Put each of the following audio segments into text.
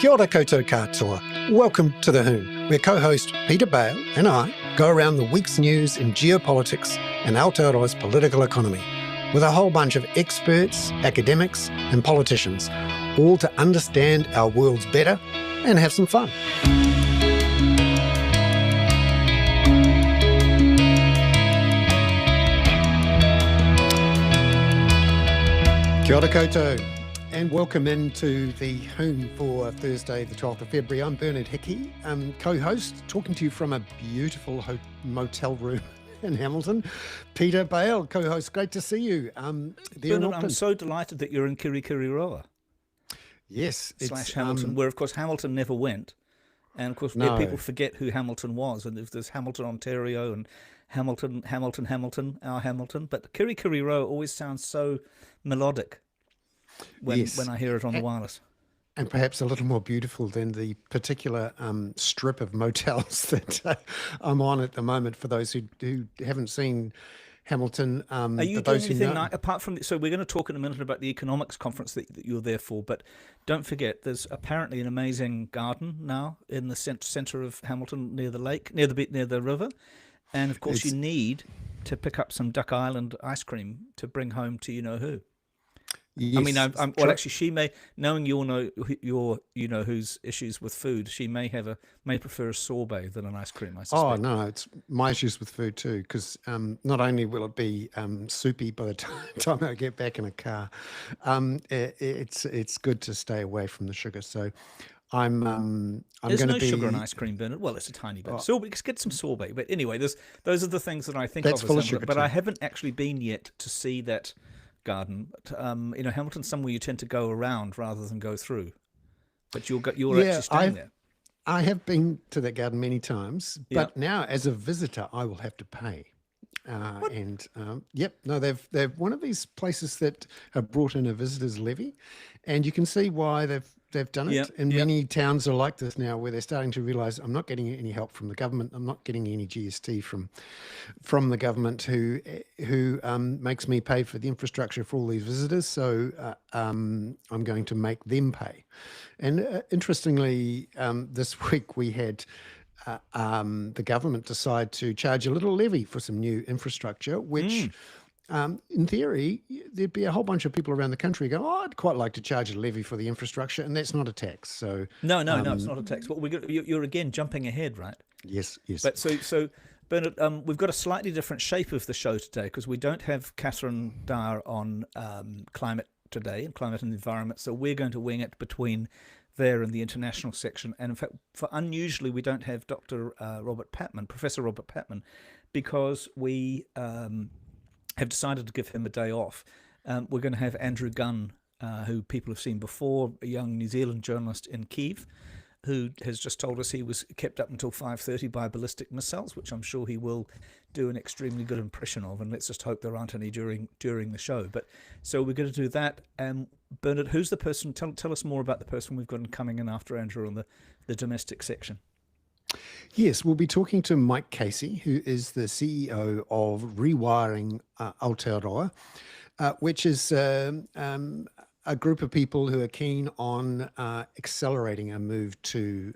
Kia ora koutou katoa. Welcome to the Hoon, where co-host Peter Bale and I go around the week's news in geopolitics and Aotearoa's political economy with a whole bunch of experts, academics and politicians, all to understand our worlds better and have some fun. Kia ora koutou, and welcome into the Hoon for Thursday, the 12th of February. I'm Bernard Hickey, co-host, talking to you from a beautiful motel room in Hamilton. Peter Bale, co-host, great to see you. Bernard, I'm so delighted that you're in Kirikiriroa. Yes. Slash Hamilton, where, of course, Hamilton never went. And, of course, people forget who Hamilton was. And there's Hamilton, Ontario, and Hamilton, our Hamilton. But Kirikiriroa always sounds so melodic when I hear it on the wireless. And perhaps a little more beautiful than the particular strip of motels that I'm on at the moment. For those who haven't seen Hamilton, are you doing anything apart from? So we're going to talk in a minute about the economics conference that you're there for. But don't forget, there's apparently an amazing garden now in the centre of Hamilton, near the lake, near the river, and of course you need to pick up some Duck Island ice cream to bring home to you know who. Yes, I mean, actually, she may, knowing whose issues with food, she may prefer a sorbet than an ice cream, I suspect. Oh no, it's my issues with food too, because not only will it be soupy by the time I get back in a car, it's good to stay away from the sugar. So I'm There's going no to be sugar in ice cream, Bernard. Well, it's a tiny bit. So get some sorbet. But anyway, those are the things that I think That's of. full of sugar but too. I haven't actually been yet to see that garden. Hamilton's somewhere you tend to go around rather than go through. But you're actually staying there. I have been to that garden many times, but now as a visitor, I will have to pay. They've one of these places that have brought in a visitor's levy, and you can see why they've done it. And many towns are like this now, where they're starting to realise I'm not getting any help from the government. I'm not getting any GST from the government who makes me pay for the infrastructure for all these visitors. So I'm going to make them pay. And interestingly, this week we had the government decide to charge a little levy for some new infrastructure, which in theory, there'd be a whole bunch of people around the country going, "Oh, I'd quite like to charge a levy for the infrastructure," and that's not a tax. So no, it's not a tax. Well, you're again jumping ahead, right? Yes. But so Bernard, we've got a slightly different shape of the show today because we don't have Catherine Dyer on climate today and climate and the environment. So we're going to wing it between there and the international section. And in fact, for unusually, we don't have Professor Robert Patman, because we have decided to give him a day off. We're going to have Andrew Gunn, who people have seen before, a young New Zealand journalist in Kyiv, who has just told us he was kept up until 5:30 by ballistic missiles, which I'm sure he will do an extremely good impression of, and let's just hope there aren't any during the show. But so we're going to do that. Bernard, who's the person? Tell us more about the person we've got coming in after Andrew on the domestic section. Yes, we'll be talking to Mike Casey, who is the CEO of Rewiring Aotearoa, which is a group of people who are keen on accelerating a move to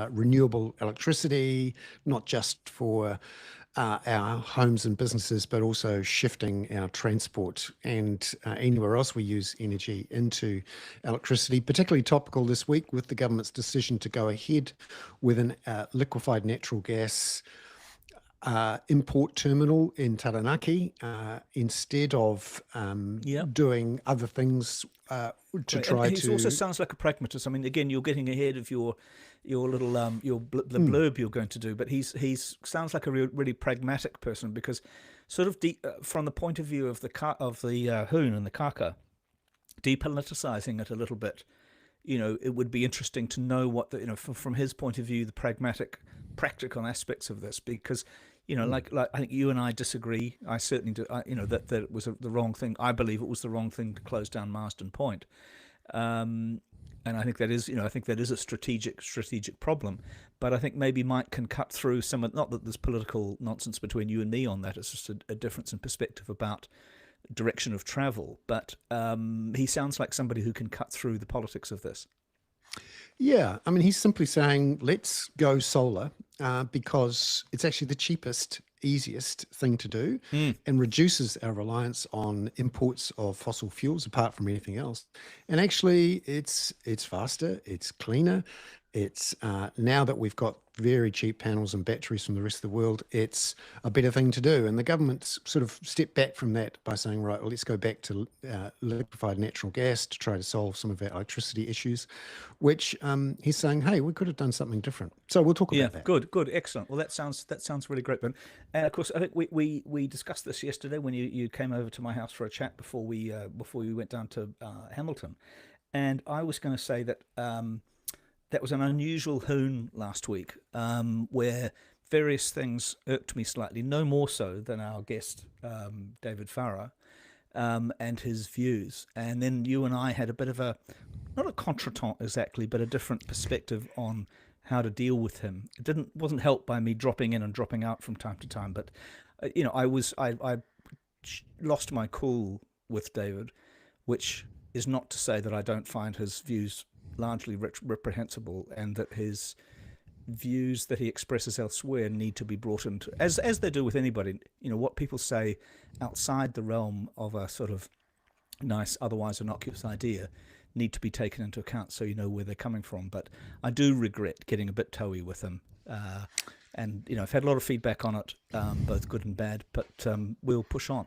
renewable electricity, not just for our homes and businesses, but also shifting our transport and anywhere else we use energy into electricity. Particularly topical this week with the government's decision to go ahead with an liquefied natural gas import terminal in Taranaki instead of doing other things to try to. He also sounds like a pragmatist. I mean, again, you're getting ahead of your little the blurb you're going to do, but he's sounds like a really pragmatic person, because sort of from the point of view of the Hoon and the Kaka, depoliticizing it a little bit. It would be interesting to know what from his point of view, the practical aspects of this, because like I think you and I disagree. I certainly do. That it was the wrong thing. I believe it was the wrong thing to close down Marsden Point, and I think that is a strategic problem. But I think maybe Mike can cut through some of, not that there's political nonsense between you and me on that. It's just a difference in perspective about direction of travel. But he sounds like somebody who can cut through the politics of this. Yeah, I mean, he's simply saying, let's go solar because it's actually the cheapest, easiest thing to do Mm. and reduces our reliance on imports of fossil fuels apart from anything else. And actually, it's faster, it's cleaner. It's now that we've got very cheap panels and batteries from the rest of the world, it's a better thing to do. And the government's sort of stepped back from that by saying, right, well, let's go back to liquefied natural gas to try to solve some of our electricity issues, which he's saying, hey, we could have done something different. So we'll talk Yeah, about that. good, excellent. Well, that sounds really great, Ben. And of course, I think we discussed this yesterday when you came over to my house for a chat before we went down to Hamilton, and I was going to say that that was an unusual Hoon last week, where various things irked me slightly, no more so than our guest David Farrar and his views, and then you and I had a bit of a not a contretemps exactly, but a different perspective on how to deal with him. It wasn't helped by me dropping in and dropping out from time to time, but I lost my cool with David, which is not to say that I don't find his views largely reprehensible, and that his views that he expresses elsewhere need to be brought into, as they do with anybody. What people say outside the realm of a sort of nice, otherwise innocuous idea need to be taken into account, so you know where they're coming from. But I do regret getting a bit toey with him, and I've had a lot of feedback on it, both good and bad. But we'll push on.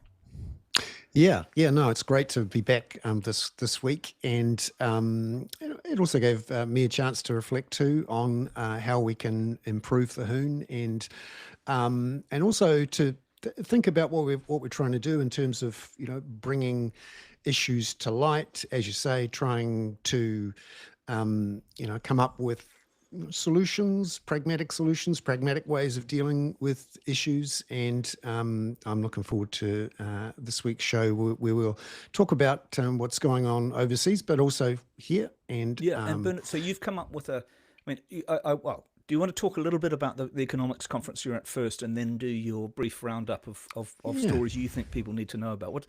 Yeah, no, it's great to be back this week, and it also gave me a chance to reflect too on how we can improve the Hoon, and also to think about what we're trying to do in terms of bringing issues to light, as you say, trying to come up with solutions, pragmatic ways of dealing with issues. And I'm looking forward to this week's show where we'll talk about what's going on overseas, but also here. And and Bernard, so you've come up with a. I mean, well, do you want to talk a little bit about the economics conference you're at first, and then do your brief roundup of Yeah. stories you think people need to know about?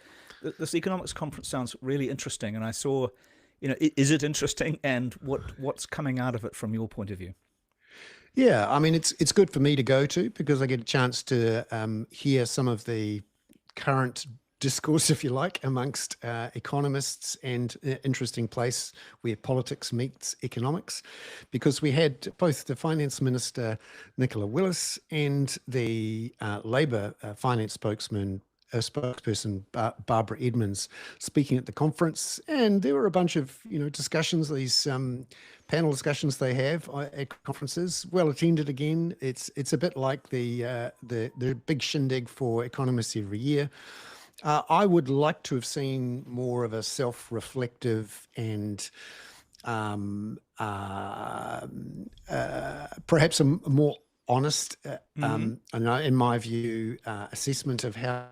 This economics conference sounds really interesting, and I saw, is it interesting, and what's coming out of it from your point of view? Yeah, I mean, it's good for me to go to because I get a chance to hear some of the current discourse, if you like, amongst economists, and interesting place where politics meets economics, because we had both the finance minister, Nicola Willis, and the Labor finance spokesperson Barbara Edmonds speaking at the conference, and there were a bunch of discussions, these panel discussions they have at conferences, well attended again. It's a bit like the big shindig for economists every year. I would like to have seen more of a self-reflective and perhaps a more honest, in my view, assessment of how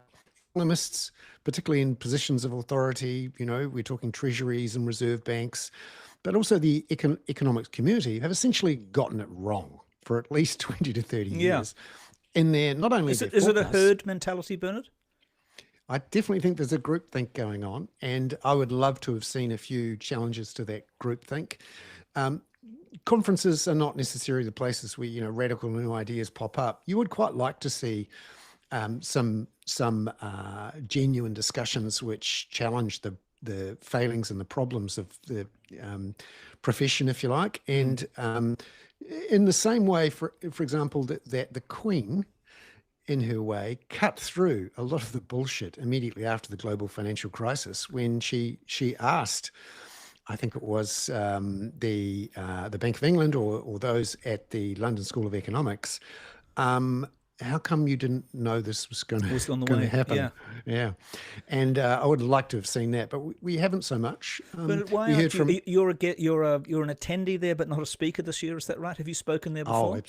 economists, particularly in positions of authority, we're talking treasuries and reserve banks, but also the economics community, have essentially gotten it wrong for at least 20 to 30 Yeah. years. And they're not only Is it a herd mentality, Bernard? I definitely think there's a groupthink going on, and I would love to have seen a few challenges to that groupthink. Conferences are not necessarily the places where radical new ideas pop up. You would quite like to see some genuine discussions which challenge the failings and the problems of the profession, if you like. And in the same way, for example, that the Queen, in her way, cut through a lot of the bullshit immediately after the global financial crisis when she asked, I think it was the Bank of England or those at the London School of Economics, how come you didn't know this was going to happen? Yeah. And I would like to have seen that, but we haven't so much. But why aren't you? You're an attendee there, but not a speaker this year. Is that right? Have you spoken there before?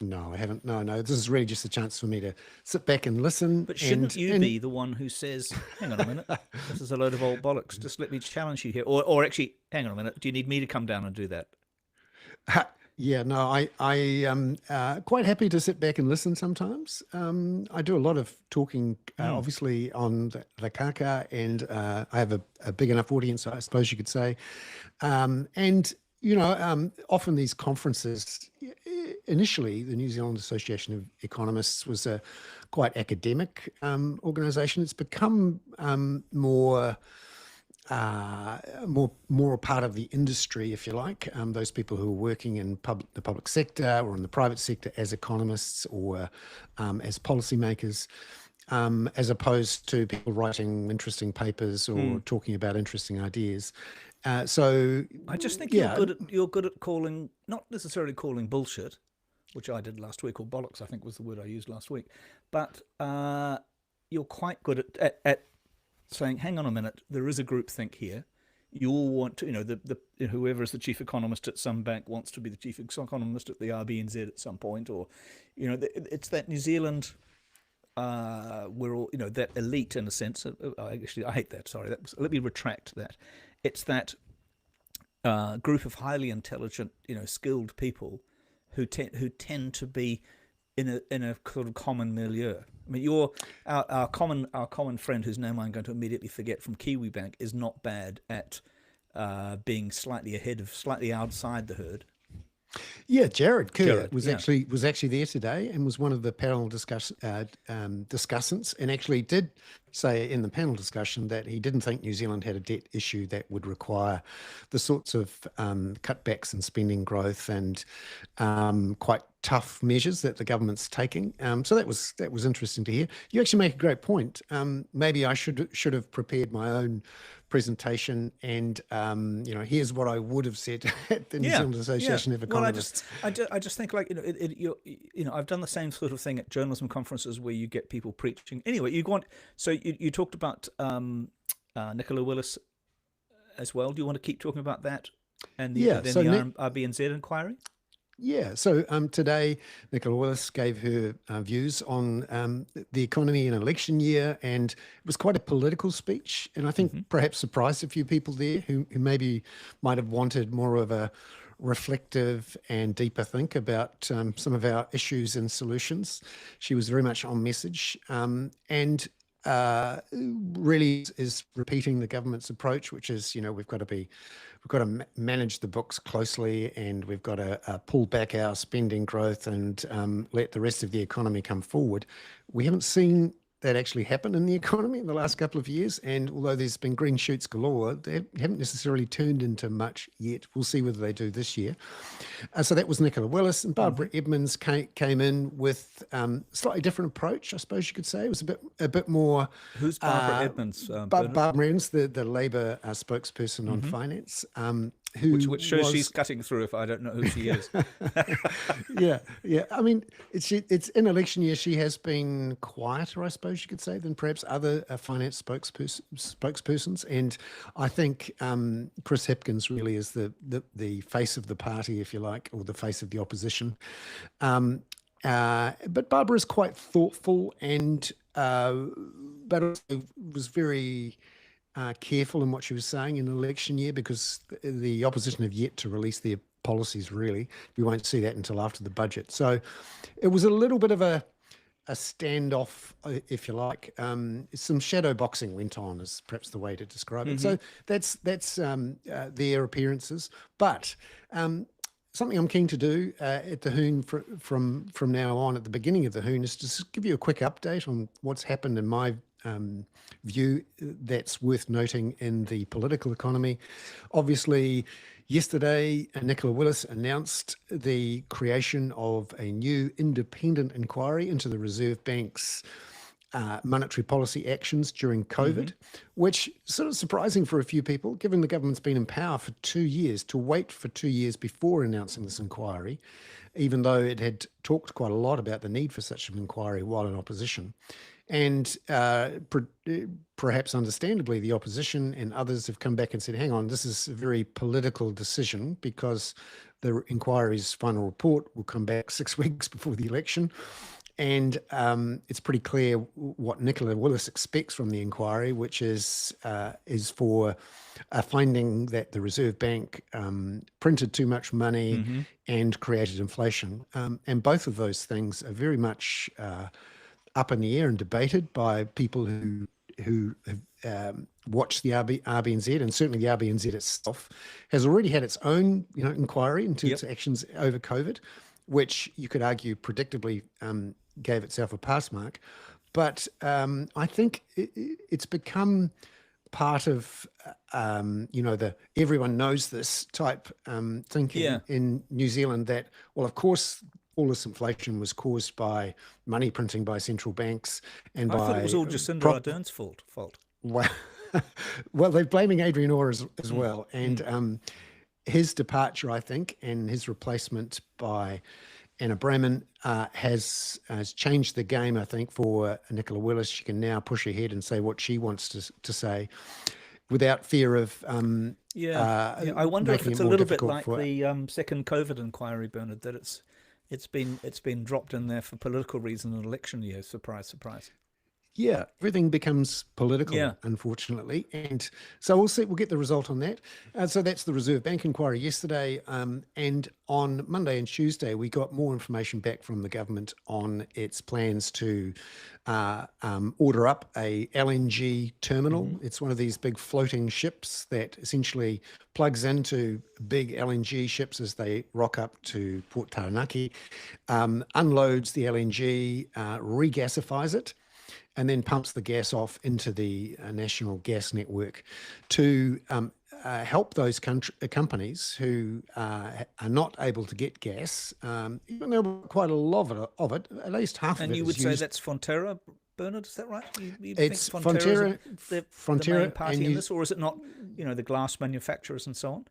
No, I haven't. No. This is really just a chance for me to sit back and listen. But shouldn't you be the one who says, hang on a minute, this is a load of old bollocks. Just let me challenge you here. Or actually, hang on a minute, do you need me to come down and do that? Yeah, no, I am quite happy to sit back and listen sometimes. I do a lot of talking, obviously, on the kaka, and I have a big enough audience, I suppose you could say. And Often these conferences, initially, the New Zealand Association of Economists was a quite academic organisation. It's become more a part of the industry, if you like. Those people who are working in the public sector or in the private sector as economists or as policymakers. As opposed to people writing interesting papers or talking about interesting ideas. So I just think yeah, you're good at calling, not necessarily calling bullshit, which I did last week, or bollocks, I think was the word I used last week, but you're quite good at saying, hang on a minute, there is a groupthink here. You all want to, whoever is the chief economist at some bank wants to be the chief economist at the RBNZ at some point, or, it's that New Zealand. We're all, that elite in a sense. Actually, I hate that. Sorry, let me retract that. It's that group of highly intelligent, skilled people who tend to be in a sort of common milieu. I mean, our common friend, whose name I'm going to immediately forget, from Kiwi Bank, is not bad at being slightly outside the herd. Yeah, Jared Kerr was actually there today and was one of the panel discussants, and actually did say in the panel discussion that he didn't think New Zealand had a debt issue that would require the sorts of cutbacks in spending growth and quite tough measures that the government's taking. So that was interesting to hear. You actually make a great point. Maybe I should have prepared my own presentation, and here's what I would have said at the New Zealand Association of Economists. Well, I just think, like, I've done the same sort of thing at journalism conferences where you get people preaching. Anyway, you talked about Nicola Willis as well. Do you want to keep talking about that and the RBNZ inquiry? Yeah, so today Nicola Willis gave her views on the economy in an election year, and it was quite a political speech, and I think perhaps surprised a few people there who maybe might have wanted more of a reflective and deeper think about some of our issues and solutions. She was very much on message, and really is repeating the government's approach, which is, we've got to manage the books closely, and we've got to pull back our spending growth and let the rest of the economy come forward. We haven't seen that actually happen in the economy in the last couple of years, and although there's been green shoots galore, they haven't necessarily turned into much yet. We'll see whether they do this year. So that was Nicola Willis, and Barbara Edmonds came in with a slightly different approach, I suppose you could say. It was a bit more. Who's Barbara Edmonds? Barbara Edmonds, the Labour spokesperson on finance. Which shows she's cutting through if I don't know who she is. Yeah. I mean, it's in election year. She has been quieter, I suppose you could say, than perhaps other finance spokespersons. And I think Chris Hipkins really is the face of the party, if you like, or the face of the opposition. But Barbara is quite thoughtful, and but also was very careful in what she was saying in election year, because the opposition have yet to release their policies, really. We won't see that until after the budget. So it was a little bit of a standoff, if you like. Some shadow boxing went on, is perhaps the way to describe it. So that's their appearances. But something I'm keen to do at the Hoon from now on, at the beginning of the Hoon, is to give you a quick update on what's happened in my view that's worth noting in the political economy. Obviously, yesterday, Nicola Willis announced the creation of a new independent inquiry into the Reserve Bank's monetary policy actions during COVID, which is sort of surprising for a few people, given the government's been in power for 2 years, to wait for 2 years before announcing this inquiry, even though it had talked quite a lot about the need for such an inquiry while in opposition. And perhaps understandably, the opposition and others have come back and said, hang on, this is a very political decision, because the inquiry's final report will come back 6 weeks before the election. And it's pretty clear what Nicola Willis expects from the inquiry, which is for a finding that the Reserve Bank printed too much money and created inflation. And both of those things are very much up in the air and debated by people who who have watched the RBNZ, and certainly the RBNZ itself has already had its own, inquiry into its actions over COVID, which you could argue predictably gave itself a pass mark. But I think it's become part of, the everyone knows this type thinking in New Zealand that, well, of course, all this inflation was caused by money printing by central banks and I by... thought it was all Jacinda Ardern's fault. Well, well, they're blaming Adrian Orr as well. And his departure, I think, and his replacement by Anna Bramman has changed the game, I think, for Nicola Willis. She can now push ahead and say what she wants to say without fear of... I wonder if it's a little bit like the second COVID inquiry, Bernard, that it's been dropped in there for political reasons in election year. Surprise, surprise. Yeah, everything becomes political, unfortunately. And so we'll get the result on that. So that's the Reserve Bank inquiry yesterday. And on Monday and Tuesday, we got more information back from the government on its plans to order up a LNG terminal. It's one of these big floating ships that essentially plugs into big LNG ships as they rock up to Port Taranaki, unloads the LNG, regasifies it, and then pumps the gas off into the national gas network to help those companies who are not able to get gas, even though quite a lot of it, at least half of it is used. And you would say that's Fonterra, Bernard, is that right? It's think Fonterra, the main party in this, or is it not, the glass manufacturers and so on?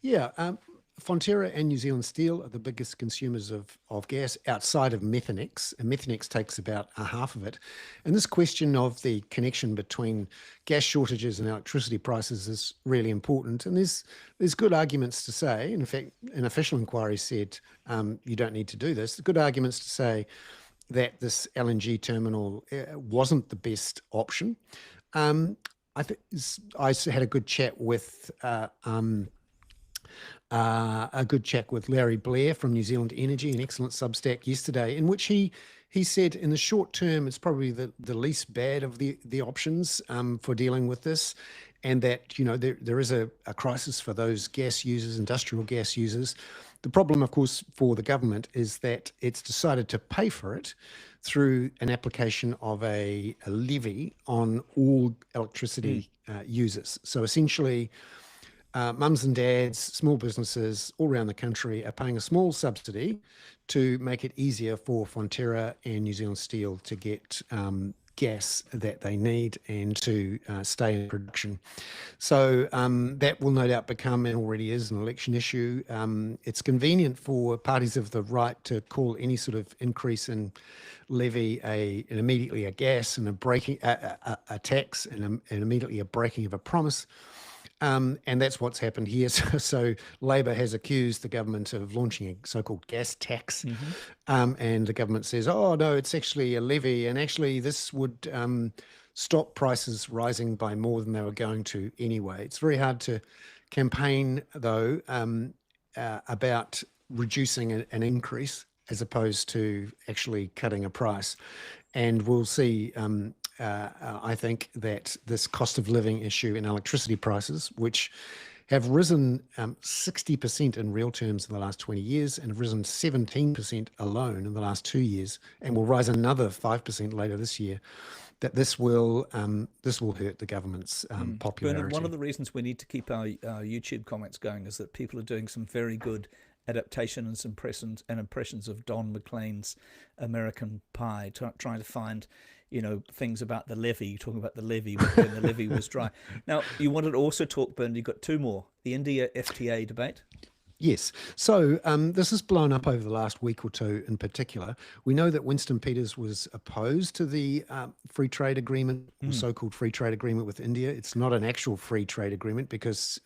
Yeah, Fonterra and New Zealand Steel are the biggest consumers of gas outside of Methanex, and Methanex takes about a half of it. And this question of the connection between gas shortages and electricity prices is really important. And there's good arguments to say, in fact, an official inquiry said you don't need to do this. Good arguments to say that this LNG terminal wasn't the best option. I think I had a good chat with Larry Blair from New Zealand Energy, an excellent Substack yesterday, in which he said in the short term it's probably the least bad of the options for dealing with this, and that there is a crisis for those gas users, industrial gas users. The problem, of course, for the government is that it's decided to pay for it through an application of a levy on all electricity users. So essentially, mums and dads, small businesses all around the country are paying a small subsidy to make it easier for Fonterra and New Zealand Steel to get gas that they need and to stay in production. So that will no doubt become, and already is, an election issue. It's convenient for parties of the right to call any sort of increase in levy immediately a gas and a tax and immediately a breaking of a promise. And that's what's happened here. So Labor has accused the government of launching a so-called gas tax. And the government says, oh, no, it's actually a levy. And actually this would stop prices rising by more than they were going to anyway. It's very hard to campaign, though, about reducing an increase as opposed to actually cutting a price. And we'll see... I think that this cost of living issue and electricity prices, which have risen 60% in real terms in the last 20 years and have risen 17% alone in the last 2 years, and will rise another 5% later this year, that this will hurt the government's popularity. Bernard, one of the reasons we need to keep our YouTube comments going is that people are doing some very good adaptations and impressions of Don McLean's American Pie, trying to find things about the levee, talking about the levee when the levee was dry. Now, you wanted to also talk, Bernard, you've got two more. The India FTA debate. Yes. So this has blown up over the last week or two in particular. We know that Winston Peters was opposed to the free trade agreement, or so-called free trade agreement with India. It's not an actual free trade agreement because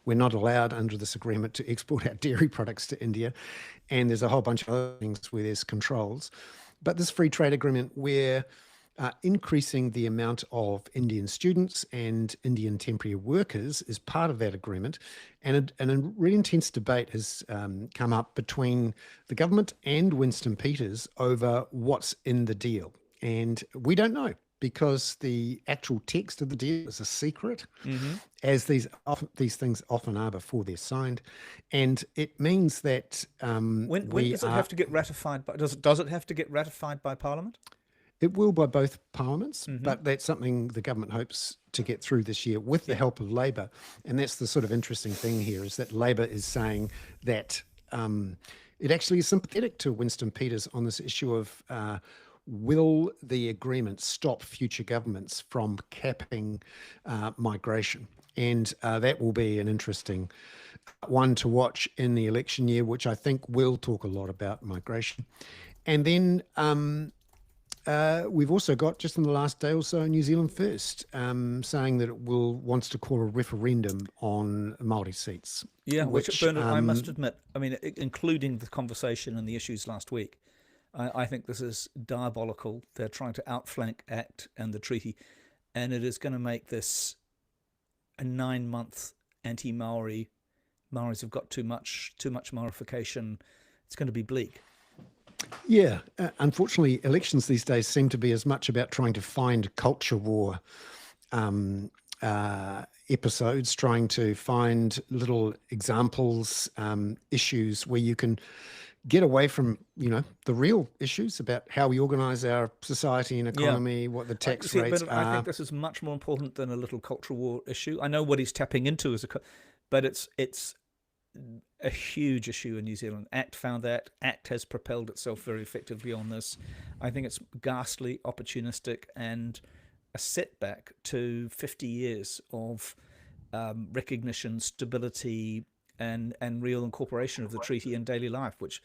we're not allowed under this agreement to export our dairy products to India. And there's a whole bunch of other things where there's controls. But this free trade agreement, where increasing the amount of Indian students and Indian temporary workers is part of that agreement. And a really intense debate has come up between the government and Winston Peters over what's in the deal. And we don't know, because the actual text of the deal is a secret, Mm-hmm. as these things often are before they're signed, and it means that When does it have to get ratified by? Does it have to get ratified by Parliament? It will by both parliaments, Mm-hmm. but that's something the government hopes to get through this year with the help of Labor. And that's the sort of interesting thing here, is that Labor is saying that it actually is sympathetic to Winston Peters on this issue of will the agreement stop future governments from capping migration? And that will be an interesting one to watch in the election year, which I think will talk a lot about migration. And then we've also got, just in the last day or so, New Zealand First saying that it wants to call a referendum on Māori seats. Yeah, which Bernard, I must admit, I mean, including the conversation and the issues last week, I think this is diabolical. They're trying to outflank ACT and the treaty, and it is going to make this a 9-month anti-Maori. Maoris have got too much Maorification. It's going to be bleak. Yeah, unfortunately, elections these days seem to be as much about trying to find culture war episodes, trying to find little examples, issues where you can get away from, the real issues about how we organise our society and economy, what the tax rates are. I think this is much more important than a little cultural war issue. I know what he's tapping into but it's a huge issue in New Zealand. ACT found that. ACT has propelled itself very effectively on this. I think it's ghastly, opportunistic, and a setback to 50 years of recognition, stability, and real incorporation of the treaty in daily life, which,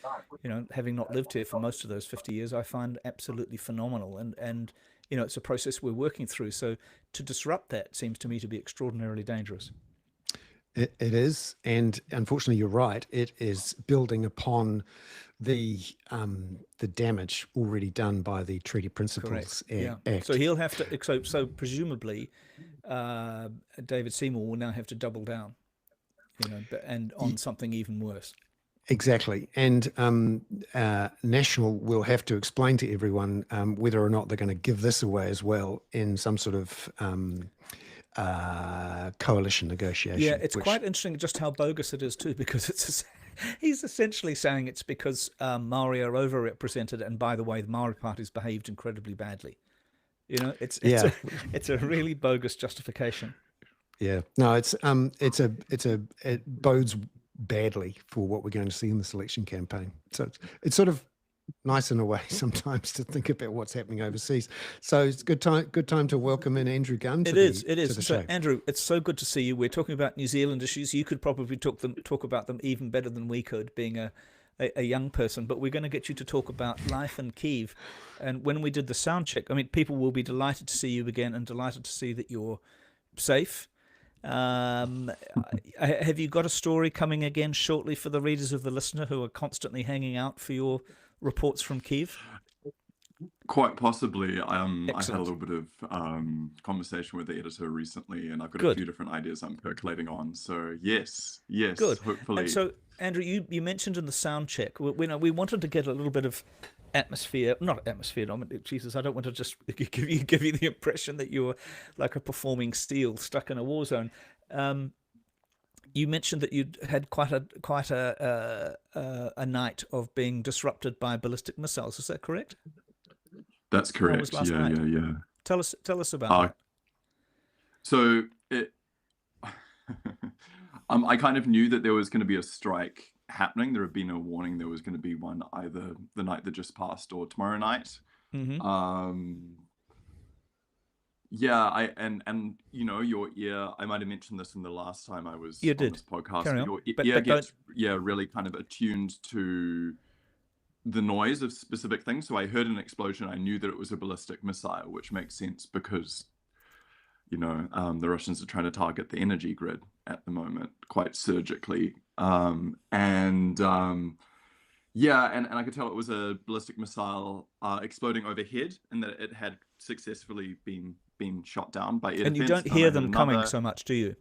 having not lived here for most of those 50 years, I find absolutely phenomenal. And it's a process we're working through. So to disrupt that seems to me to be extraordinarily dangerous. It is, and unfortunately, you're right. It is building upon the damage already done by the Treaty Principles Act. So he'll have to. So presumably, David Seymour will now have to double down, and on something even worse. Exactly, and National will have to explain to everyone whether or not they're going to give this away as well in some sort of coalition negotiation. Yeah, it's quite interesting just how bogus it is too, because he's essentially saying it's because Maori are overrepresented, and by the way, the Maori Party's behaved incredibly badly. It's a really bogus justification. Yeah, no, it bodes badly for what we're going to see in this election campaign. So it's sort of nice in a way sometimes to think about what's happening overseas. So it's a good time to welcome in Andrew Gunn. It is. So Andrew, it's so good to see you. We're talking about New Zealand issues. You could probably talk about them even better than we could, being a young person. But we're going to get you to talk about life in Kyiv. And when we did the sound check, I mean, people will be delighted to see you again and delighted to see that you're safe. Have you got a story coming again shortly for the readers of The Listener who are constantly hanging out for your reports from Kyiv? Quite possibly. I had a little bit of conversation with the editor recently, and I've got a few different ideas I'm percolating on. So yes, good. Hopefully. And so, Andrew, you mentioned in the sound check, we wanted to get a little bit of atmosphere. Jesus, I don't want to just give you the impression that you're like a performing steel stuck in a war zone. You mentioned that you'd had quite a night of being disrupted by ballistic missiles. Is that correct? That's correct. Yeah. Tell us about that. So I kind of knew that there was going to be a strike happening. There had been a warning there was going to be one either the night that just passed or tomorrow night. Mm-hmm. Yeah, and your ear, I might have mentioned this in the last time I was on this podcast. Your ear gets really kind of attuned to the noise of specific things. So I heard an explosion. I knew that it was a ballistic missile, which makes sense because, the Russians are trying to target the energy grid at the moment quite surgically. And I could tell it was a ballistic missile exploding overhead, and that it had successfully been shot down by air defense. And you don't hear them coming so much, do you?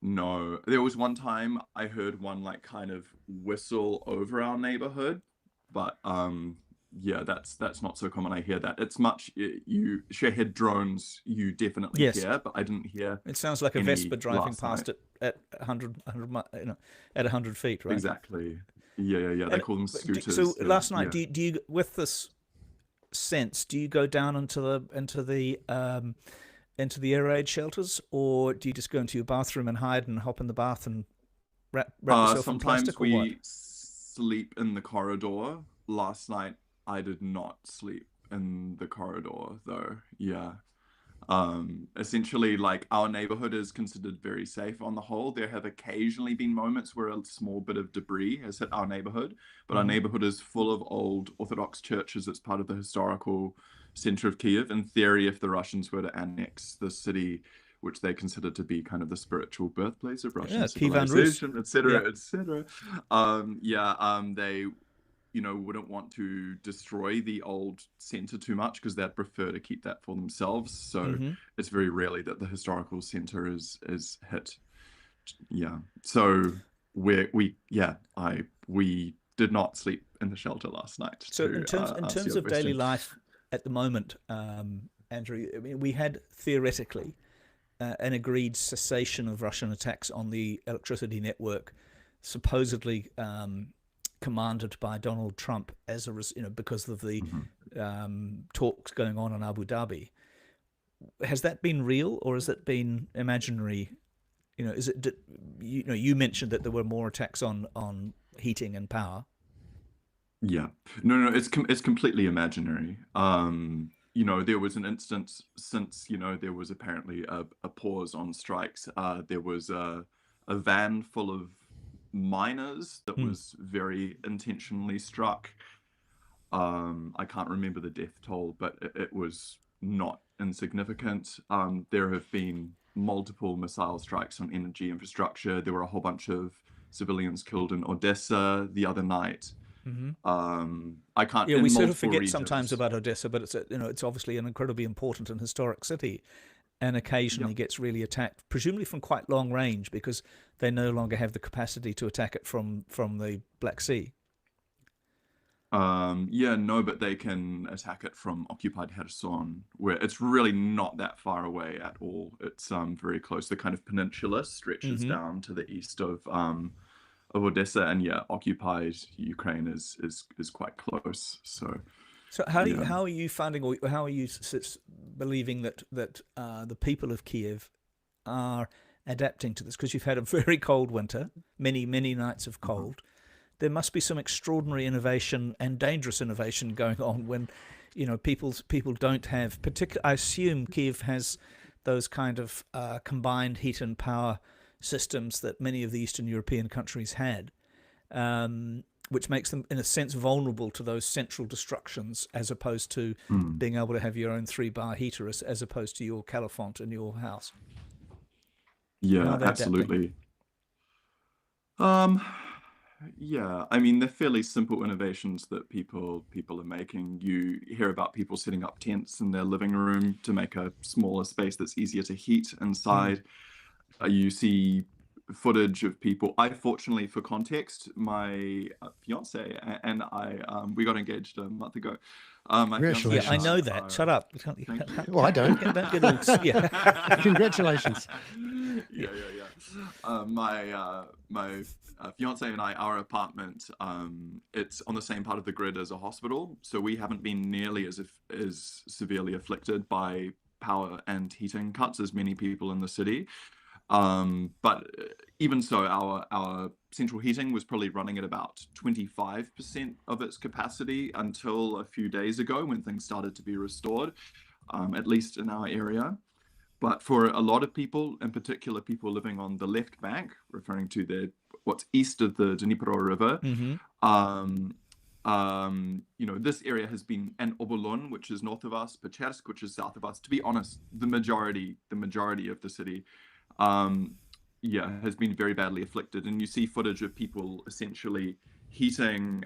No. There was one time I heard one like kind of whistle over our neighborhood, but yeah, that's not so common. I hear that. It's much, you Shahed drones, you definitely hear, but I didn't hear. It sounds like a Vespa driving past it at 100, at 100 feet, right? Exactly. Yeah. They call them scooters. So last night, do you with this sense, do you go down into the air raid shelters, or do you just go into your bathroom and hide and hop in the bath and wrap yourself in plastic? Sometimes we sleep in the corridor. Last night I did not sleep in the corridor though. Yeah. Essentially, like, our neighborhood is considered very safe on the whole. There have occasionally been moments where a small bit of debris has hit our neighborhood, but our neighborhood is full of old Orthodox churches. It's part of the historical center of Kiev. In theory, if the Russians were to annex the city, which they consider to be kind of the spiritual birthplace of Russian civilization, etc., they, wouldn't want to destroy the old center too much because they'd prefer to keep that for themselves. So it's very rarely that the historical center is hit. Yeah. So we did not sleep in the shelter last night. So in terms of daily life at the moment, Andrew, I mean, we had theoretically an agreed cessation of Russian attacks on the electricity network, supposedly commanded by Donald Trump because of the talks going on in Abu Dhabi. Has that been real, or has it been imaginary? You mentioned that there were more attacks on heating and power. Yeah, no, it's completely imaginary. There was an instance since there was apparently a pause on strikes. There was a van full of miners that was very intentionally struck. I can't remember the death toll, but it was not insignificant. There have been multiple missile strikes on energy infrastructure. There were a whole bunch of civilians killed in Odessa the other night. I can't. Yeah, we sort of forget sometimes about Odessa, but it's obviously an incredibly important and historic city, and occasionally gets really attacked, presumably from quite long range, because they no longer have the capacity to attack it from the Black Sea. But they can attack it from occupied Kherson, where it's really not that far away at all. It's very close. The kind of peninsula stretches down to the east of Odessa, and occupied Ukraine is quite close. So how are you finding, or how are you believing that the people of Kiev are adapting to this? Because you've had a very cold winter, many nights of cold. There must be some extraordinary innovation and dangerous innovation going on when people don't have I assume Kiev has those kind of combined heat and power systems that many of the Eastern European countries had, which makes them in a sense vulnerable to those central destructions, as opposed to being able to have your own 3-bar heater as opposed to your Califont in your house. Yeah, absolutely. I mean, they're fairly simple innovations that people are making. You hear about people setting up tents in their living room to make a smaller space that's easier to heat inside. You see footage of people. Fortunately, for context, my fiance and I, we got engaged a month ago. Congratulations. I know that. Shut up. Well, I don't. Congratulations. Yeah. My fiance and I, our apartment, it's on the same part of the grid as a hospital, so we haven't been nearly as severely afflicted by power and heating cuts as many people in the city. But even so, our central heating was probably running at about 25% of its capacity until a few days ago, when things started to be restored, at least in our area. But for a lot of people, in particular people living on the left bank, referring to what's east of the Dnipro River, this area has been, and Obolon, which is north of us, Pechersk, which is south of us. To be honest, the majority of the city has been very badly afflicted. And you see footage of people essentially heating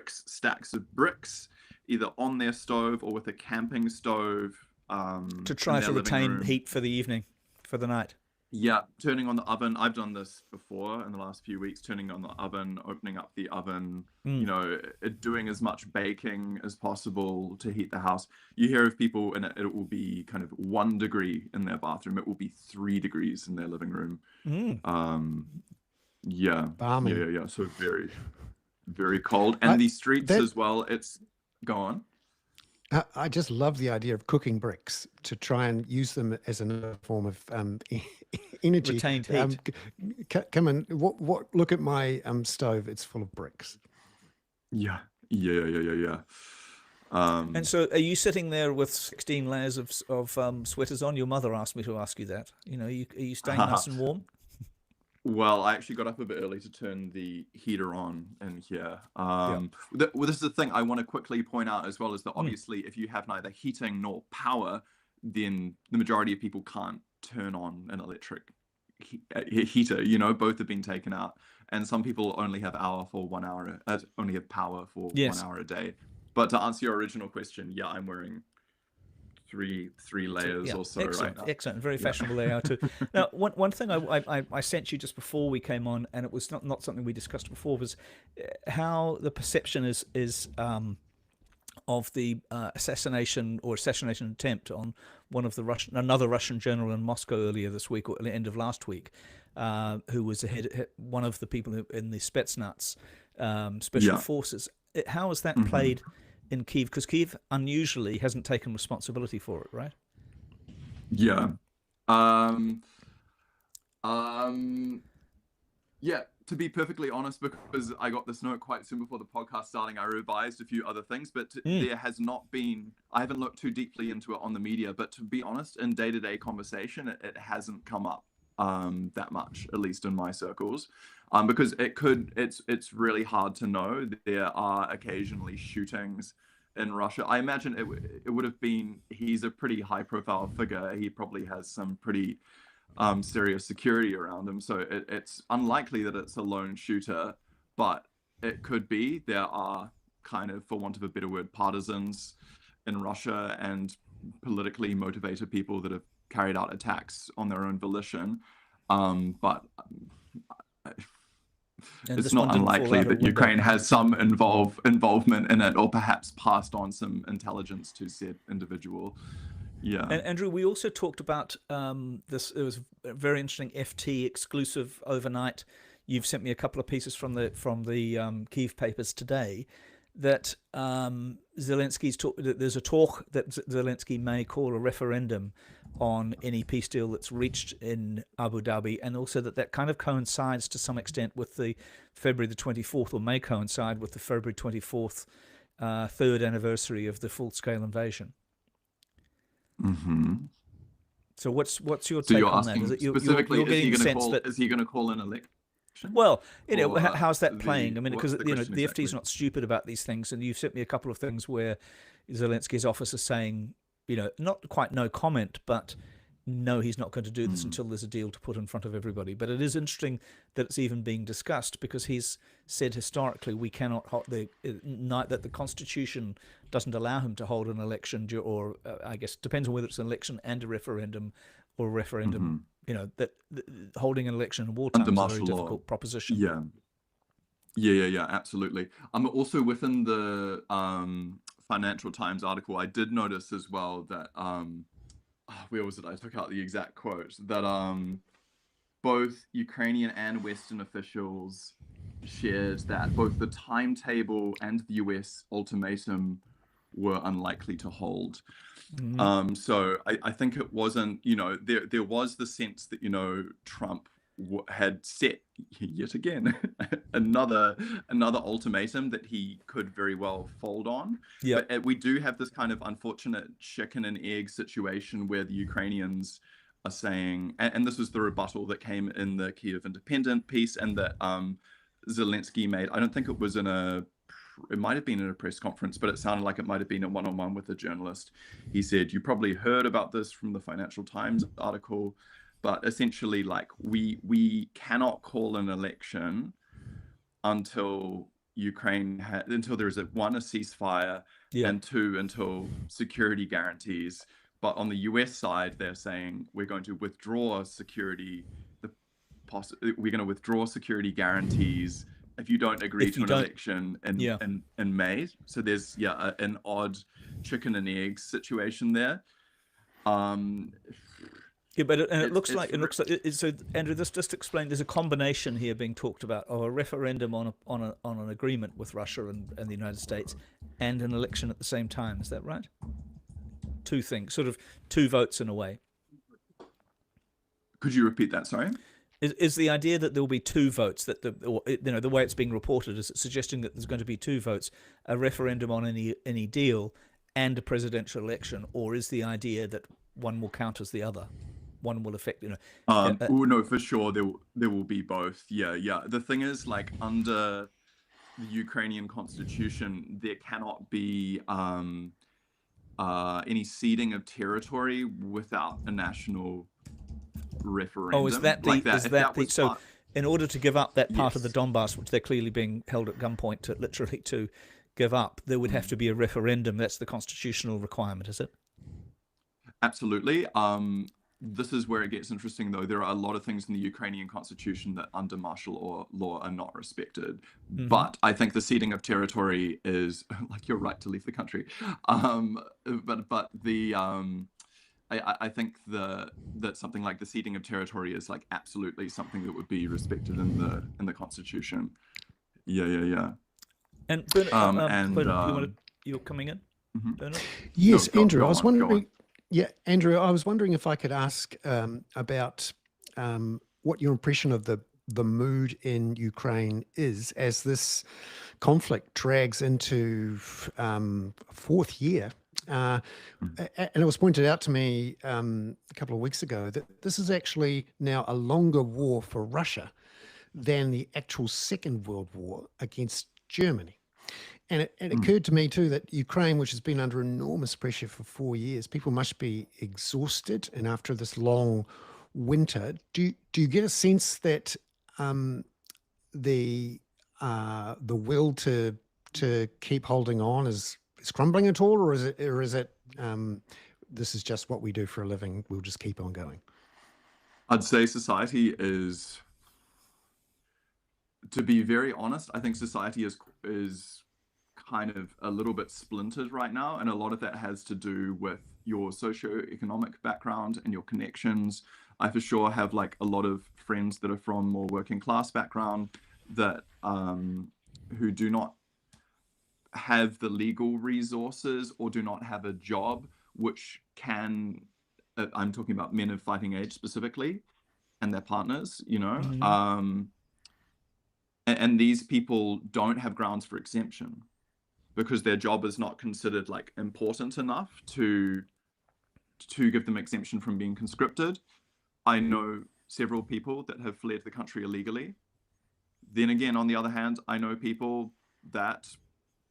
stacks of bricks, either on their stove or with a camping stove, to try to retain heat for the evening, for the night. Yeah, turning on the oven. I've done this before in the last few weeks, turning on the oven, opening up the oven, doing as much baking as possible to heat the house. You hear of people and it will be kind of 1 degree in their bathroom. It will be 3 degrees in their living room. Yeah. Balmy. Yeah. So very, very cold. And the streets as well, it's gone. I just love the idea of cooking bricks to try and use them as another form of energy. Retained heat. Come and look at my stove. It's full of bricks. Yeah. And so, are you sitting there with 16 layers of sweaters on? Your mother asked me to ask you that. Are you staying nice and warm? Well, I actually got up a bit early to turn the heater on in here. This is the thing I want to quickly point out as well, is that obviously if you have neither heating nor power, then the majority of people can't turn on an electric heater. Both have been taken out, and some people only have power for 1 hour a day. But to answer your original question, yeah, I'm wearing three layers or so right now. Excellent. Very fashionable layout too. Now, one thing I sent you just before we came on, and it was not something we discussed before, was how the perception is of the assassination attempt on another Russian general in Moscow earlier this week, or at the end of last week, who was one of the people in the Spetsnaz special forces. How is that played in Kyiv? Because Kyiv unusually hasn't taken responsibility for it, right? Yeah. Yeah, to be perfectly honest, because I got this note quite soon before the podcast starting, I revised a few other things, but there has not been, I haven't looked too deeply into it on the media, but to be honest, in day-to-day conversation, it hasn't come up that much, at least in my circles. Because it's really hard to know. There are occasionally shootings in Russia. I imagine it would have been, he's a pretty high profile figure. He probably has some pretty serious security around him. So it's unlikely that it's a lone shooter, but it could be. There are kind of, for want of a better word, partisans in Russia and politically motivated people that have carried out attacks on their own volition. But it's not unlikely that Ukraine has some involvement in it, or perhaps passed on some intelligence to said individual. Yeah. And Andrew, we also talked about this. It was a very interesting FT exclusive overnight. You've sent me a couple of pieces from the Kyiv papers today that Zelensky's there's a talk that Zelensky may call a referendum on any peace deal that's reached in Abu Dhabi, and also that kind of coincides to some extent with the February the 24th, or may coincide with the February 24th third anniversary of the full-scale invasion. So what's your take on that? Is it, specifically, is he going to call an election? Well, how's that playing? I mean, because the FT is not stupid about these things, and you've sent me a couple of things where Zelensky's office is saying, not quite no comment, but no, he's not going to do this until there's a deal to put in front of everybody. But it is interesting that it's even being discussed, because he's said historically we cannot that the Constitution doesn't allow him to hold an election, or I guess it depends on whether it's an election and a referendum, or a referendum. That holding an election in wartime is a very difficult proposition. Yeah, absolutely. Also within the Financial Times article, I did notice as well that where was it? I took out the exact quote that both Ukrainian and Western officials shared that both the timetable and the US ultimatum were unlikely to hold. So I think it wasn't, there was the sense that, Trump had set yet again another ultimatum that he could very well fold on. But we do have this kind of unfortunate chicken and egg situation where the Ukrainians are saying, and this was the rebuttal that came in the Kyiv Independent piece, and that Zelensky made. I don't think it was it might have been in a press conference, but it sounded like it might have been a one-on-one with a journalist. He said, you probably heard about this from the Financial Times article, but essentially, like, we cannot call an election until until there is a ceasefire, and two, until security guarantees But on the US side, they're saying we're going to withdraw security. We're going to withdraw security guarantees if you don't agree to an election in May. So there's an odd chicken and egg situation there. Yeah, but it looks like so. Andrew, just explain. There's a combination here being talked about of a referendum on an agreement with Russia and the United States, and an election at the same time. Is that right? Two things, sort of two votes in a way. Could you repeat that? Sorry. Is the idea that there will be two votes, that the way it's being reported is suggesting that there's going to be two votes, a referendum on any deal and a presidential election, or is the idea that one will count as the other? One will affect, no, for sure there will be both. Yeah. The thing is, like, under the Ukrainian constitution, there cannot be any ceding of territory without a national referendum. Oh, is that so? In order to give up that part of the Donbass, which they're clearly being held at gunpoint to give up, there would have to be a referendum. That's the constitutional requirement, is it? Absolutely. This is where it gets interesting, though. There are a lot of things in the Ukrainian constitution that under martial law are not respected. Mm-hmm. But I think the ceding of territory is like your right to leave the country. But the I think that something like the ceding of territory is like absolutely something that would be respected in the constitution. Yeah. And Bernard, you're coming in. Mm-hmm. Bernard? Yes, no, Andrew. I was wondering. Yeah, Andrew, I was wondering if I could ask about what your impression of the mood in Ukraine is as this conflict drags into fourth year. And it was pointed out to me a couple of weeks ago that this is actually now a longer war for Russia than the actual Second World War against Germany. And it occurred to me too that Ukraine, which has been under enormous pressure for 4 years, people must be exhausted. And after this long winter, do you get a sense that the will to keep holding on is crumbling at all, or is it this is just what we do for a living? We'll just keep on going. I'd say society is, to be very honest, I think society is kind of a little bit splintered right now, and a lot of that has to do with your socioeconomic background and your connections. I for sure have like a lot of friends that are from more working class background that who do not have the legal resources or do not have a job which can I'm talking about men of fighting age specifically and their partners, mm-hmm. And these people don't have grounds for exemption because their job is not considered like important enough to give them exemption from being conscripted. I know several people that have fled the country illegally. Then again, on the other hand, I know people that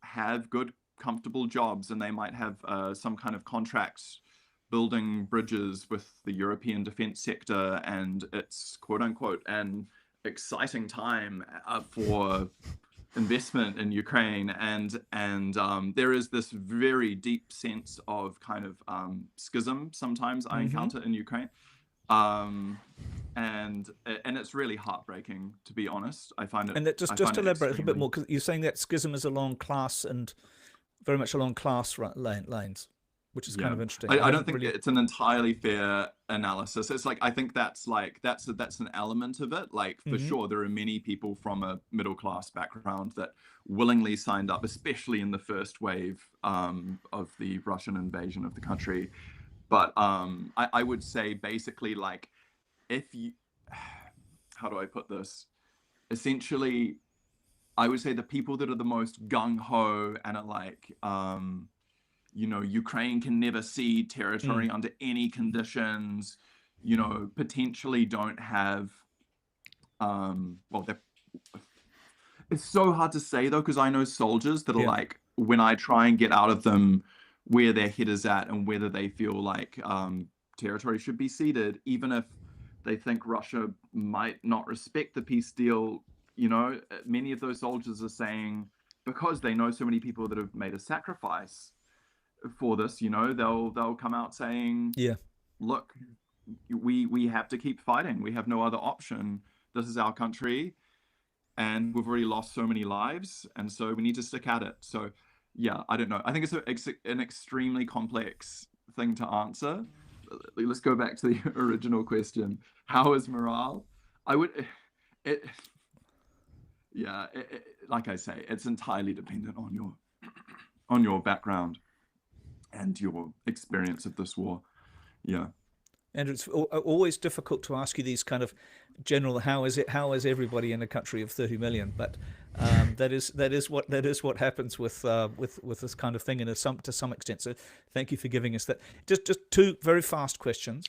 have good, comfortable jobs, and they might have some kind of contracts building bridges with the European defense sector, and it's quote unquote an exciting time for investment in Ukraine, and there is this very deep sense of kind of schism sometimes I encounter in Ukraine, and it's really heartbreaking, to be honest. I find it. And that just elaborate a little bit more, because you're saying that schism is along class and very much along class lines, which is kind of interesting. I don't think it's an entirely fair analysis. It's like I think that's an element of it. Like for sure, there are many people from a middle class background that willingly signed up, especially in the first wave of the Russian invasion of the country. But I would say basically, like, if you, how do I put this? Essentially, I would say the people that are the most gung-ho and are like, Ukraine can never cede territory under any conditions, potentially don't have, it's so hard to say though, because I know soldiers that are like, when I try and get out of them where their head is at and whether they feel like territory should be ceded, even if they think Russia might not respect the peace deal, many of those soldiers are saying, because they know so many people that have made a sacrifice, for this. They'll come out saying, look, we have to keep fighting. We have no other option. This is our country, and we've already lost so many lives, and so we need to stick at it. So yeah, I don't know. I think it's an extremely complex thing to answer. Let's go back to the original question. How is morale? Like I say, it's entirely dependent on your background and your experience of this war. Yeah. And it's always difficult to ask you these kind of general, how is everybody in a country of 30 million? But that is what happens with this kind of thing, and to some extent. So thank you for giving us that. Just two very fast questions.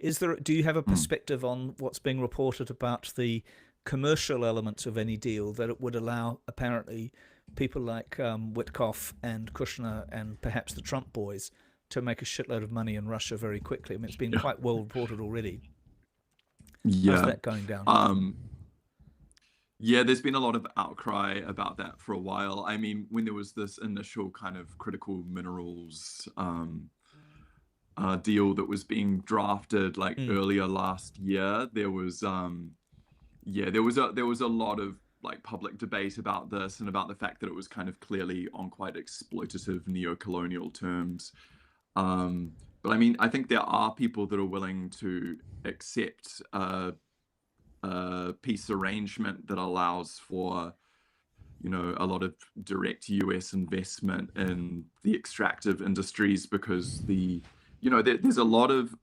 Do you have a perspective on what's being reported about the commercial elements of any deal that it would allow apparently people like Witkoff and Kushner and perhaps the Trump boys to make a shitload of money in Russia very quickly? I mean, it's been quite well reported already. How's that going down? There's been a lot of outcry about that for a while. I mean, when there was this initial kind of critical minerals deal that was being drafted earlier last year, there was there was a lot of public debate about this, and about the fact that it was kind of clearly on quite exploitative neo-colonial terms. But I mean, I think there are people that are willing to accept a peace arrangement that allows for, a lot of direct US investment in the extractive industries, because there's a lot of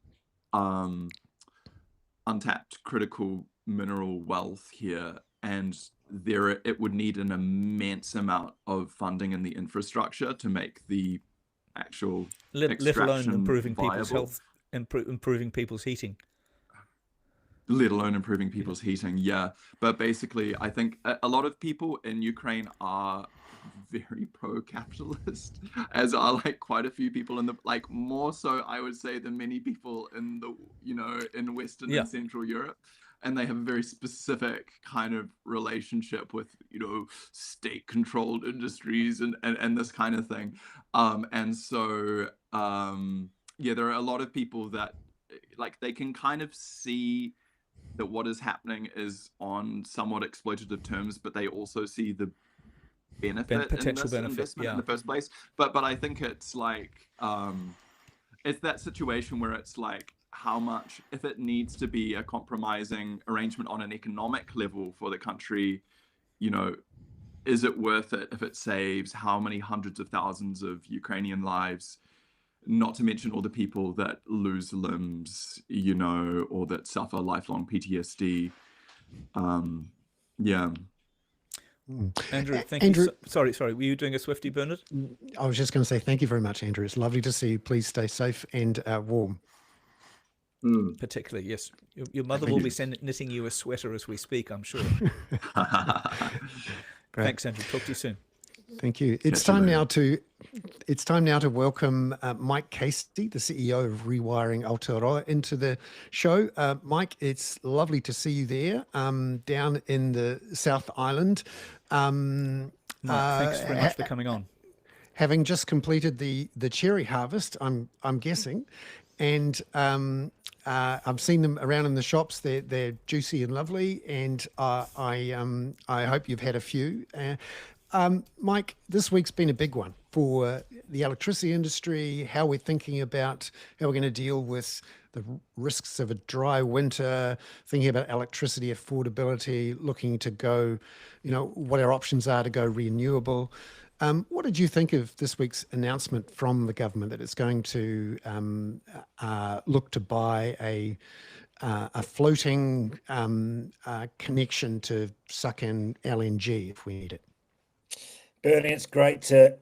untapped critical mineral wealth here, and it would need an immense amount of funding in the infrastructure to make the actual let alone improving people's health, improving people's heating. Let alone improving people's heating, But basically, I think a lot of people in Ukraine are very pro-capitalist, as are quite a few people in the more so, I would say, than many people in the in Western and Central Europe. And they have a very specific kind of relationship with, state-controlled industries and this kind of thing. And so, there are a lot of people that, they can kind of see that what is happening is on somewhat exploitative terms, but they also see the potential benefit investment in the first place. But I think it's it's that situation where it's how much, if it needs to be a compromising arrangement on an economic level for the country, is it worth it if it saves how many hundreds of thousands of Ukrainian lives, not to mention all the people that lose limbs, or that suffer lifelong PTSD. Andrew, thank you. Sorry, were you doing a Swifty, Bernard? I was just going to say thank you very much, Andrew. It's lovely to see you. Please stay safe and warm. Particularly, yes. Your mother will be knitting you a sweater as we speak, I'm sure. Thanks, Andrew. Talk to you soon. Thank you. It's time now to welcome Mike Casey, the CEO of Rewiring Aotearoa, into the show. Mike, it's lovely to see you there, down in the South Island. Mike, thanks very much for coming on. Having just completed the cherry harvest, I'm guessing, and I've seen them around in the shops. They're juicy and lovely, and I hope you've had a few. Mike, this week's been a big one for the electricity industry, how we're thinking about how we're going to deal with the risks of a dry winter, thinking about electricity affordability, looking to go, what our options are to go renewable. What did you think of this week's announcement from the government that it's going to look to buy a floating connection to suck in LNG if we need it? Bernie, it's great to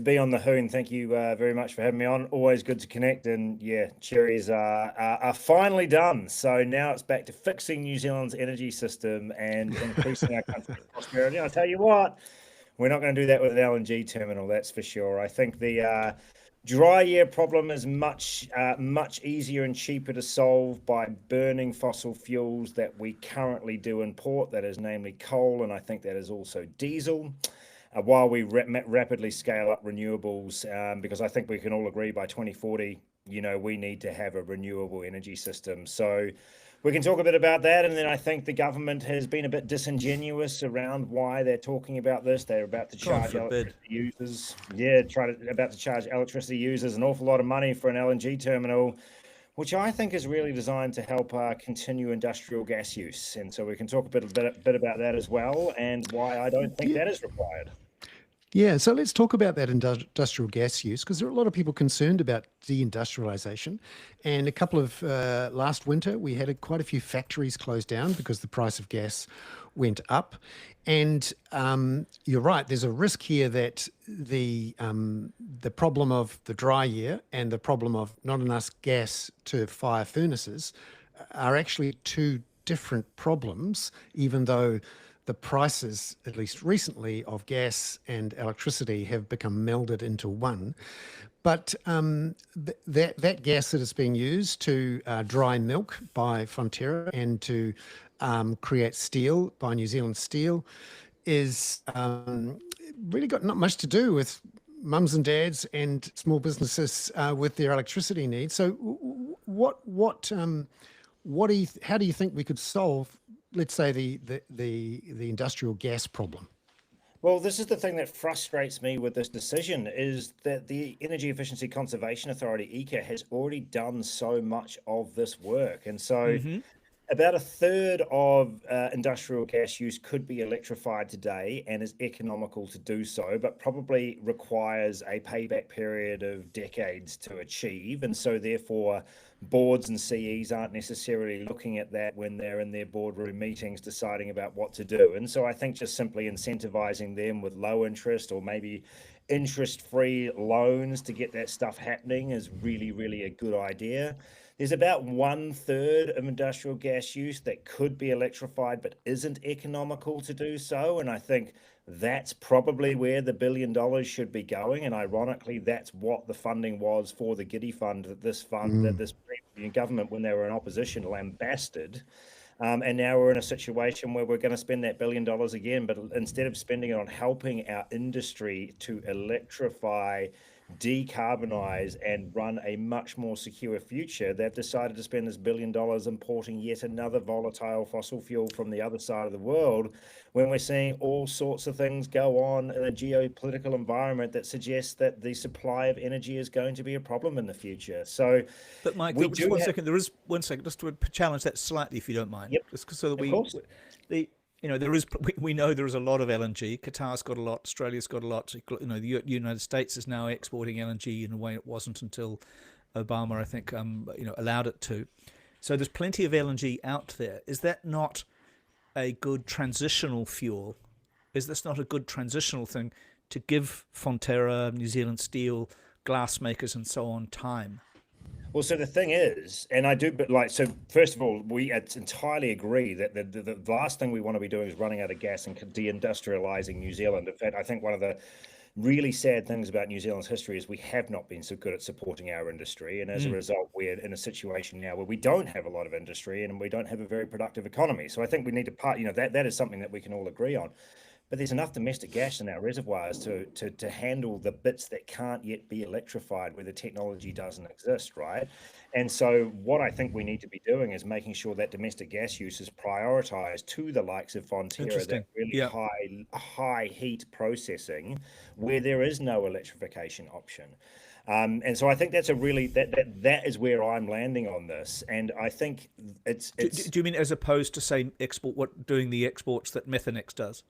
be on the Hoon. Thank you very much for having me on. Always good to connect. And cherries are finally done. So now it's back to fixing New Zealand's energy system and increasing our country's prosperity. I'll tell you what, we're not going to do that with an LNG terminal, that's for sure. I think the dry year problem is much easier and cheaper to solve by burning fossil fuels that we currently do import. That is namely coal, and I think that is also diesel. while we rapidly scale up renewables, because I think we can all agree by 2040, we need to have a renewable energy system. So we can talk a bit about that. And then I think the government has been a bit disingenuous around why they're talking about this. They're about to charge electricity users. Yeah, about to charge electricity users an awful lot of money for an LNG terminal, which I think is really designed to help continue industrial gas use. And so we can talk a bit about that as well, and why I don't think that is required. Yeah, so let's talk about that industrial gas use, because there are a lot of people concerned about deindustrialization. And a couple of last winter, we had quite a few factories closed down because the price of gas went up. And you're right, there's a risk here that the problem of the dry year and the problem of not enough gas to fire furnaces are actually two different problems, even though the prices, at least recently, of gas and electricity have become melded into one. But that gas that is being used to dry milk by Fonterra and to create steel by New Zealand Steel is really got not much to do with mums and dads and small businesses with their electricity needs. So how do you think we could solve, let's say, the industrial gas problem? Well, this is the thing that frustrates me with this decision, is that the Energy Efficiency Conservation Authority, EECA, has already done so much of this work. And so about a third of industrial gas use could be electrified today and is economical to do so, but probably requires a payback period of decades to achieve. And so therefore, boards and CEs aren't necessarily looking at that when they're in their boardroom meetings deciding about what to do. And so I think just simply incentivizing them with low interest or maybe interest-free loans to get that stuff happening is really, really a good idea. There's about 1/3 of industrial gas use that could be electrified but isn't economical to do so. And I think that's probably where the $1 billion should be going. And ironically, that's what the funding was for the Giddy Fund, that this previous government, when they were in opposition, lambasted. And now we're in a situation where we're going to spend that $1 billion again, but instead of spending it on helping our industry to electrify, decarbonize, and run a much more secure future, they've decided to spend this $1 billion importing yet another volatile fossil fuel from the other side of the world, when we're seeing all sorts of things go on in a geopolitical environment that suggests that the supply of energy is going to be a problem in the future. So, but Mike, just one second. There is one second, just to challenge that slightly, if you don't mind. Yep. Just so that we know there is a lot of LNG. Qatar's got a lot. Australia's got a lot. The United States is now exporting LNG in a way it wasn't until Obama, I think, allowed it to. So there's plenty of LNG out there. Is that not a good transitional fuel? Is this not a good transitional thing to give Fonterra, New Zealand Steel, glass makers, and so on time? Well, so the thing is, and I do, but so first of all, we entirely agree that the last thing we want to be doing is running out of gas and deindustrializing New Zealand. In fact, I think one of the really sad things about New Zealand's history is we have not been so good at supporting our industry. And as a result, we're in a situation now where we don't have a lot of industry and we don't have a very productive economy. So I think we need to that is something that we can all agree on. But there's enough domestic gas in our reservoirs to handle the bits that can't yet be electrified where the technology doesn't exist, right? And so what I think we need to be doing is making sure that domestic gas use is prioritized to the likes of Fonterra, that really high heat processing where there is no electrification option. And so I think that's that is where I'm landing on this. And I think it's do you mean as opposed to, say, doing the exports that Methanex does?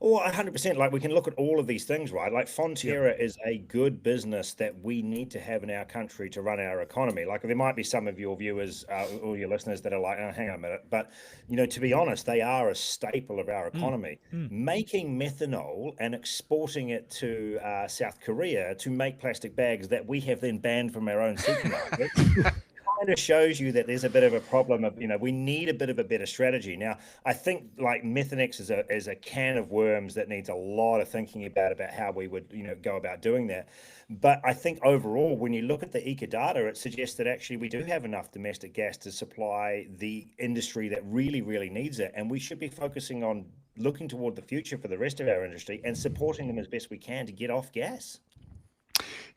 Oh, 100%. Like, we can look at all of these things, right? Like, Fonterra is a good business that we need to have in our country to run our economy. Like, there might be some of your viewers or your listeners that are like, oh, hang on a minute. But, to be honest, they are a staple of our economy. Making methanol and exporting it to South Korea to make plastic bags that we have then banned from our own supermarkets kind of shows you that there's a bit of a problem of, we need a bit of a better strategy. Now, I think like Methanex is a can of worms that needs a lot of thinking about how we would, go about doing that. But I think overall, when you look at the EECA data, it suggests that actually we do have enough domestic gas to supply the industry that really, really needs it. And we should be focusing on looking toward the future for the rest of our industry and supporting them as best we can to get off gas.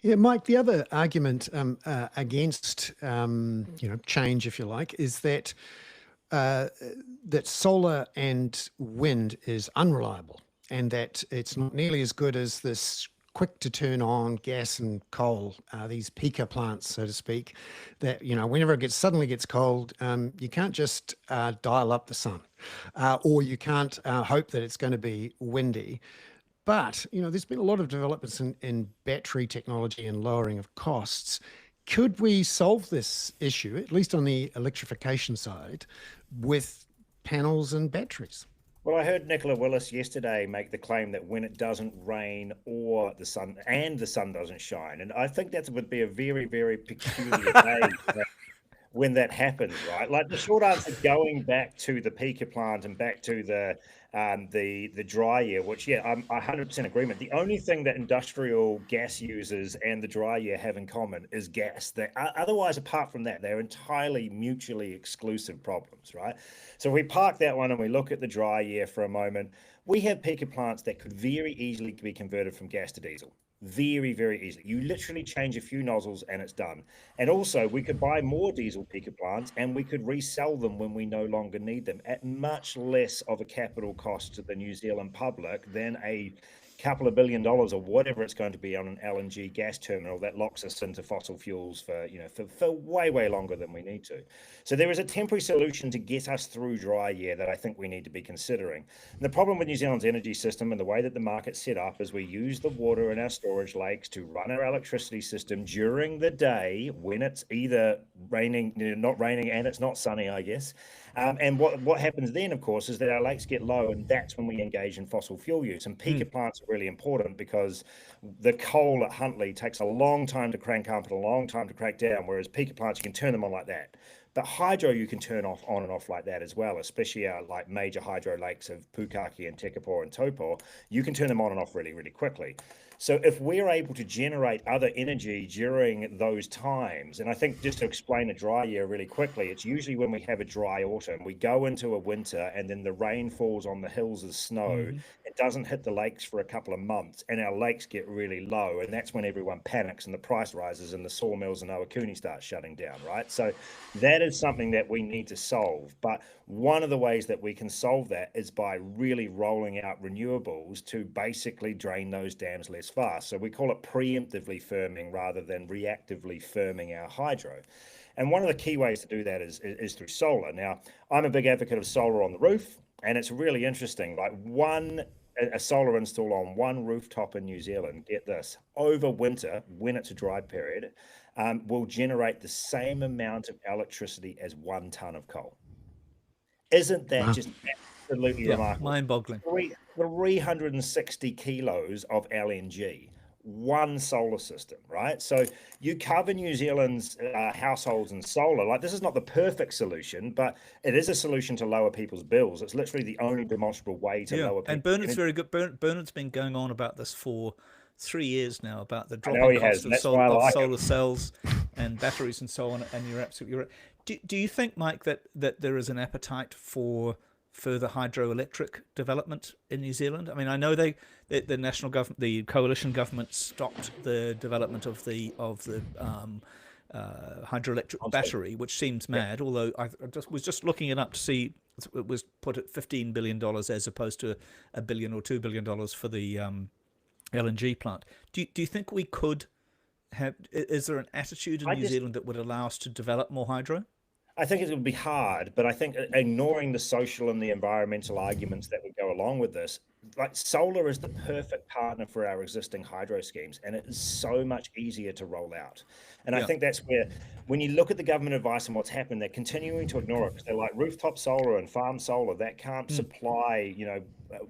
Yeah, Mike, the other argument against change, if you like, is that that solar and wind is unreliable, and that it's not nearly as good as this quick to turn on gas and coal, these peaker plants, so to speak, that, whenever it suddenly gets cold, you can't just dial up the sun, or you can't hope that it's going to be windy. But, there's been a lot of developments in battery technology and lowering of costs. Could we solve this issue, at least on the electrification side, with panels and batteries? Well, I heard Nicola Willis yesterday make the claim that when it doesn't rain or the sun doesn't shine, and I think that would be a very, very peculiar day when that happens, right? Like, the short answer, going back to the peaker plant and back to the dry year, which, yeah, I'm 100% agreement. The only thing that industrial gas users and the dry year have in common is gas. Otherwise, apart from that, they're entirely mutually exclusive problems, right? So if we park that one and we look at the dry year for a moment, we have peaker plants that could very easily be converted from gas to diesel. Very, very easily. You literally change a few nozzles and it's done. And also, we could buy more diesel peaker plants and we could resell them when we no longer need them at much less of a capital cost to the New Zealand public than a couple of $1 billion or whatever it's going to be on an LNG gas terminal that locks us into fossil fuels for way, way longer than we need to. So there is a temporary solution to get us through dry year that I think we need to be considering. And the problem with New Zealand's energy system and the way that the market's set up is we use the water in our storage lakes to run our electricity system during the day when it's either raining, not raining, and it's not sunny, I guess. And what happens then, of course, is that our lakes get low, and that's when we engage in fossil fuel use. And peaker plants are really important because the coal at Huntly takes a long time to crank up and a long time to crank down, whereas peaker plants, you can turn them on like that. But hydro, you can turn on and off like that as well, especially our like major hydro lakes of Pukaki and Tekapō and Taupo. You can turn them on and off really, really quickly. So if we're able to generate other energy during those times, and I think just to explain a dry year really quickly, it's usually when we have a dry autumn, we go into a winter and then the rain falls on the hills as snow. It doesn't hit the lakes for a couple of months and our lakes get really low. And that's when everyone panics and the price rises and the sawmills in Awakuni start shutting down, right? So that is something that we need to solve. But one of the ways that we can solve that is by really rolling out renewables to basically drain those dams less fast. So we call it preemptively firming rather than reactively firming our hydro. And one of the key ways to do that is through solar. Now, I'm a big advocate of solar on the roof, and it's really interesting. Like a solar install on one rooftop in New Zealand, get this, over winter, when it's a dry period, will generate the same amount of electricity as 1 ton of coal. Isn't that just absolutely remarkable? Mind-boggling. 360 kilos of LNG, one solar system, right? So you cover New Zealand's households in solar. Like, this is not the perfect solution, but it is a solution to lower people's bills. It's literally the only demonstrable way to lower people's. And Bernard's very good. Bernard's been going on about this for 3 years now, about the dropping cost of solar cells and batteries and so on. And you're absolutely right. Do you think, Mike, that there is an appetite for further hydroelectric development in New Zealand? I mean, I know the national government, the coalition government, stopped the development of the hydroelectric battery, which seems mad. Although I was just looking it up to see it was put at $15 billion as opposed to $1 billion or $2 billion for the LNG plant. Do you think we could have? Is there an attitude in New Zealand that would allow us to develop more hydro? I think it would be hard, but I think ignoring the social and the environmental arguments that would go along with this, like, solar is the perfect partner for our existing hydro schemes, and it is so much easier to roll out. And I think that's where, when you look at the government advice and what's happened, they're continuing to ignore it because they're like, rooftop solar and farm solar, that can't supply,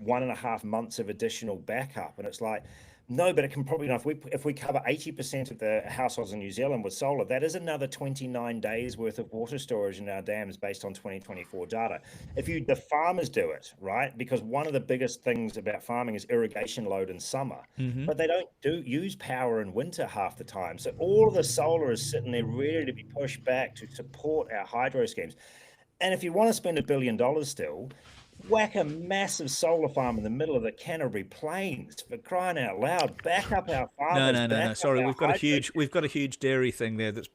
1.5 months of additional backup. And it's like, no, but it can probably, if we cover 80% of the households in New Zealand with solar, that is another 29 days worth of water storage in our dams based on 2024 data. If the farmers do it, right? Because one of the biggest things about farming is irrigation load in summer, but they don't use power in winter half the time. So all of the solar is sitting there ready to be pushed back to support our hydro schemes. And if you want to spend $1 billion still, whack a massive solar farm in the middle of the Canterbury Plains, for crying out loud. Back up our farmers. No. Sorry, we've got a huge dairy thing there that's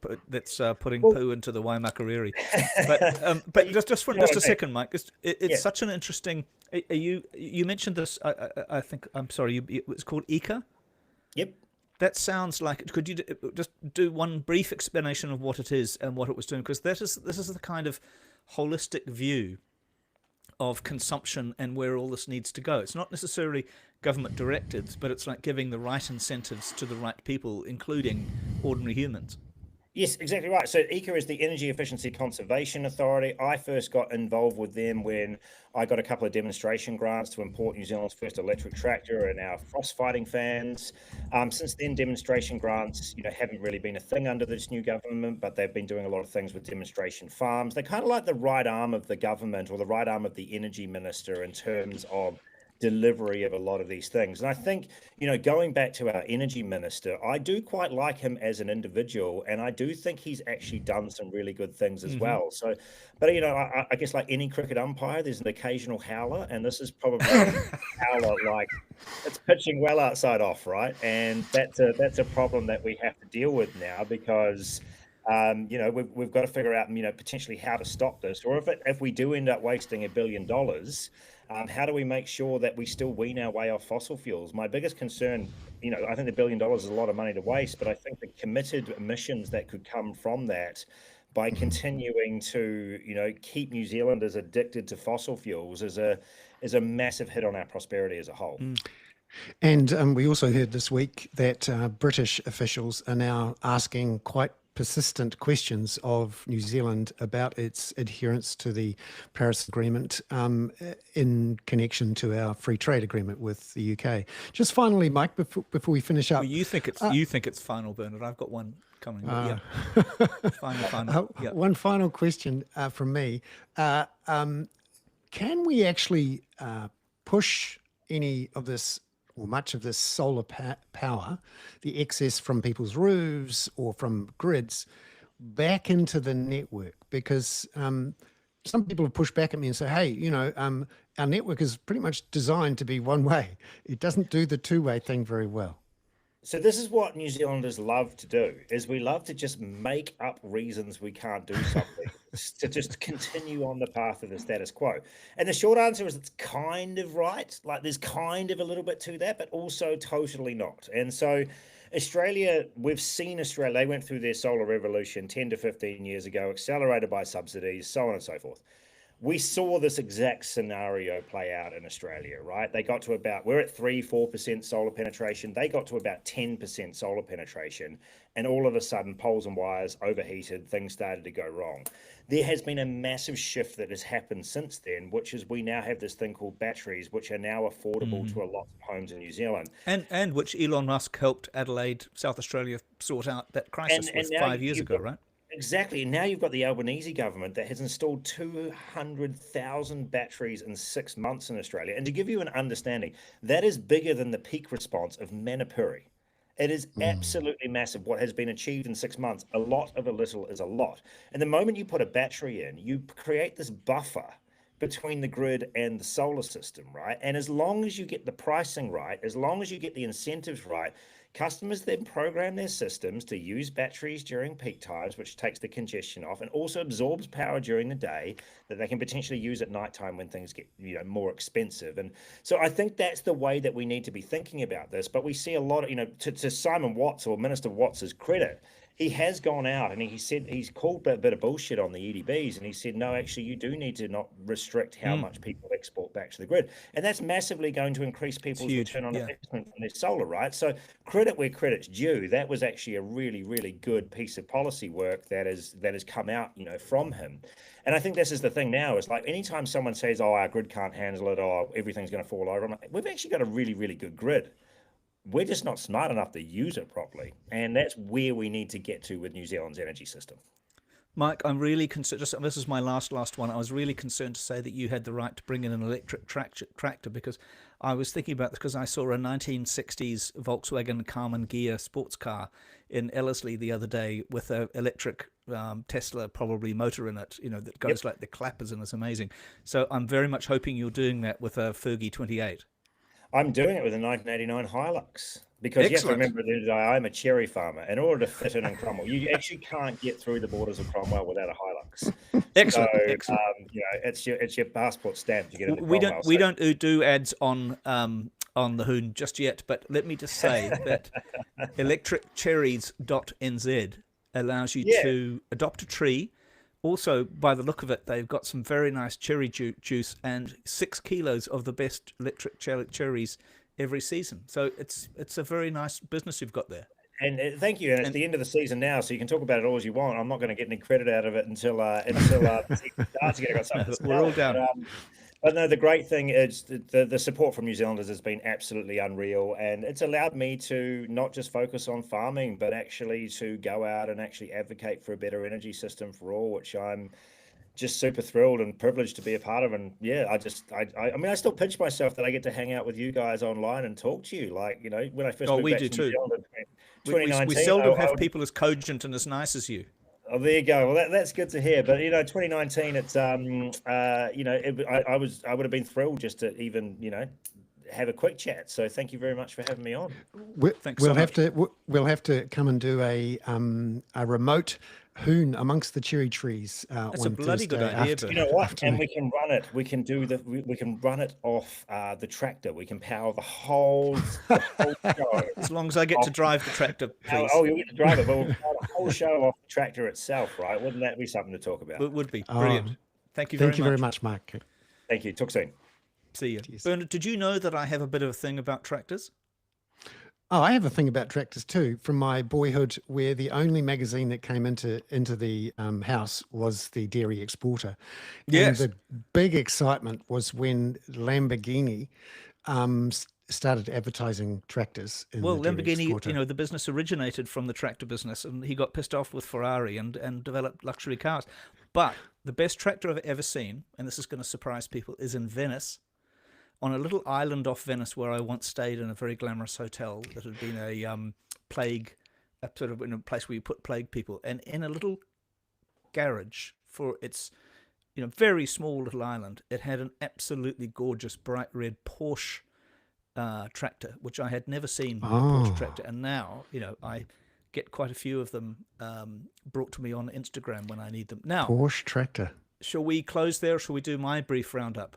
putting poo into the Waimakariri. But just a second, Mike. It's such an interesting. You mentioned this. I think I'm sorry. It's called ICA. Yep. That sounds like. Could you just do one brief explanation of what it is and what it was doing? Because this is the kind of holistic view of consumption and where all this needs to go. It's not necessarily government directed, but it's like giving the right incentives to the right people, including ordinary humans. Yes, exactly right. So ECA is the Energy Efficiency Conservation Authority. I first got involved with them when I got a couple of demonstration grants to import New Zealand's first electric tractor and our frost fighting fans. Since then, demonstration grants, haven't really been a thing under this new government, but they've been doing a lot of things with demonstration farms. They're kind of like the right arm of the government or the right arm of the energy minister in terms of delivery of a lot of these things. And I think, going back to our energy minister, I do quite like him as an individual, and I do think he's actually done some really good things as well. So, but I guess like any cricket umpire, there's an occasional howler, and this is probably a howler, like it's pitching well outside off, right? And that's a problem that we have to deal with now because we've got to figure out, potentially how to stop this, or if we do end up wasting $1 billion, how do we make sure that we still wean our way off fossil fuels? My biggest concern, I think the $1 billion is a lot of money to waste, but I think the committed emissions that could come from that by continuing to, keep New Zealanders addicted to fossil fuels is a massive hit on our prosperity as a whole. And we also heard this week that British officials are now asking quite persistent questions of New Zealand about its adherence to the Paris Agreement in connection to our free trade agreement with the UK. Just finally, Mike, before we finish up, well, you think it's final, Bernard. I've got one coming. Final. One final question from me: can we actually push any of this, or much of this solar power, the excess from people's roofs or from grids, back into the network? Because some people have pushed back at me and say, hey, our network is pretty much designed to be one way. It doesn't do the two-way thing very well. So this is what New Zealanders love to do, is we love to just make up reasons we can't do something to just continue on the path of the status quo. And the short answer is it's kind of right. Like there's kind of a little bit to that, but also totally not. And so Australia, we've seen Australia, they went through their solar revolution 10 to 15 years ago, accelerated by subsidies, so on and so forth. We saw this exact scenario play out in Australia, right? They got to we're at 3-4% solar penetration. They got to about 10% solar penetration. And all of a sudden, poles and wires overheated, things started to go wrong. There has been a massive shift that has happened since then, which is we now have this thing called batteries, which are now affordable to a lot of homes in New Zealand. And which Elon Musk helped Adelaide, South Australia, sort out that crisis with 5 years ago, right? Exactly. And now you've got the Albanese government that has installed 200,000 batteries in 6 months in Australia. And to give you an understanding, that is bigger than the peak response of Manapuri. It is absolutely massive what has been achieved in 6 months. A lot of a little is a lot. And the moment you put a battery in, you create this buffer between the grid and the solar system, right? And as long as you get the pricing right, as long as you get the incentives right, customers then program their systems to use batteries during peak times, which takes the congestion off and also absorbs power during the day that they can potentially use at nighttime when things get more expensive. And so I think that's the way that we need to be thinking about this. But we see a lot of, to Simon Watts, or Minister Watts's credit, he has gone out and he said he's called a bit of bullshit on the EDBs, and he said, no, actually, you do need to not restrict how much people export back to the grid. And that's massively going to increase people's return on investment from their solar, right? So credit where credit's due. That was actually a really, really good piece of policy work that has come out, from him. And I think this is the thing now, is like anytime someone says, oh, our grid can't handle it, or everything's going to fall over, I'm like, we've actually got a really, really good grid. We're just not smart enough to use it properly. And that's where we need to get to with New Zealand's energy system. Mike, I'm really concerned. This is my last one. I was really concerned to say that you had the right to bring in an electric tractor, because I was thinking about this because I saw a 1960s Volkswagen Carmen Ghia sports car in Ellerslie the other day with an electric Tesla probably motor in it, that goes like the clappers, and it's amazing. So I'm very much hoping you're doing that with a Fergie 28. I'm doing it with a 1989 Hilux, because you have to remember that I'm a cherry farmer. In order to fit in Cromwell, you actually can't get through the borders of Cromwell without a Hilux. Excellent. So, Excellent. It's your passport stamp to get into Cromwell. We don't do ads on the Hoon just yet, but let me just say that electriccherries.nz allows you to adopt a tree. Also, by the look of it, they've got some very nice cherry juice and 6 kilos of the best electric cherries every season. So it's a very nice business you've got there. And thank you. And it's the end of the season now, so you can talk about it all as you want. I'm not going to get any credit out of it until the season starts again. I've got something to We're all down. But no, the great thing is the support from New Zealanders has been absolutely unreal, and it's allowed me to not just focus on farming, but actually to go out and actually advocate for a better energy system for all, which I'm just super thrilled and privileged to be a part of. And yeah, I mean, I still pinch myself that I get to hang out with you guys online and talk to you. Like, when I first moved back to New Zealand in 2019, we seldom have people as cogent and as nice as you. Oh, there you go. Well, that's good to hear. But 2019, it's I would have been thrilled just to even have a quick chat. So thank you very much for having me on. We'll have to come and do a remote Hoon amongst the cherry trees. That's a bloody good idea. You know what? And we can run it. We can run it off the tractor. We can power the whole show. As long as I get to drive the tractor, please. Oh, you get to drive it, but we'll power the whole show off the tractor itself, right? Wouldn't that be something to talk about? It would be brilliant. Thank you very much, Mark. Thank you. Talk soon. See you. Bernard, did you know that I have a bit of a thing about tractors? Oh, I have a thing about tractors too, from my boyhood, where the only magazine that came into the house was the Dairy Exporter. Yes. And the big excitement was when Lamborghini started advertising tractors. Lamborghini, the business originated from the tractor business, and he got pissed off with Ferrari and developed luxury cars. But the best tractor I've ever seen, and this is going to surprise people, is in Venice. On a little island off Venice, where I once stayed in a very glamorous hotel that had been a sort of in a place where you put plague people, and in a little garage for its very small little island, it had an absolutely gorgeous bright red Porsche tractor, which I had never seen with a Porsche tractor, and now I get quite a few of them brought to me on Instagram when I need them. Now, Porsche tractor. Shall we close there, or shall we do my brief roundup?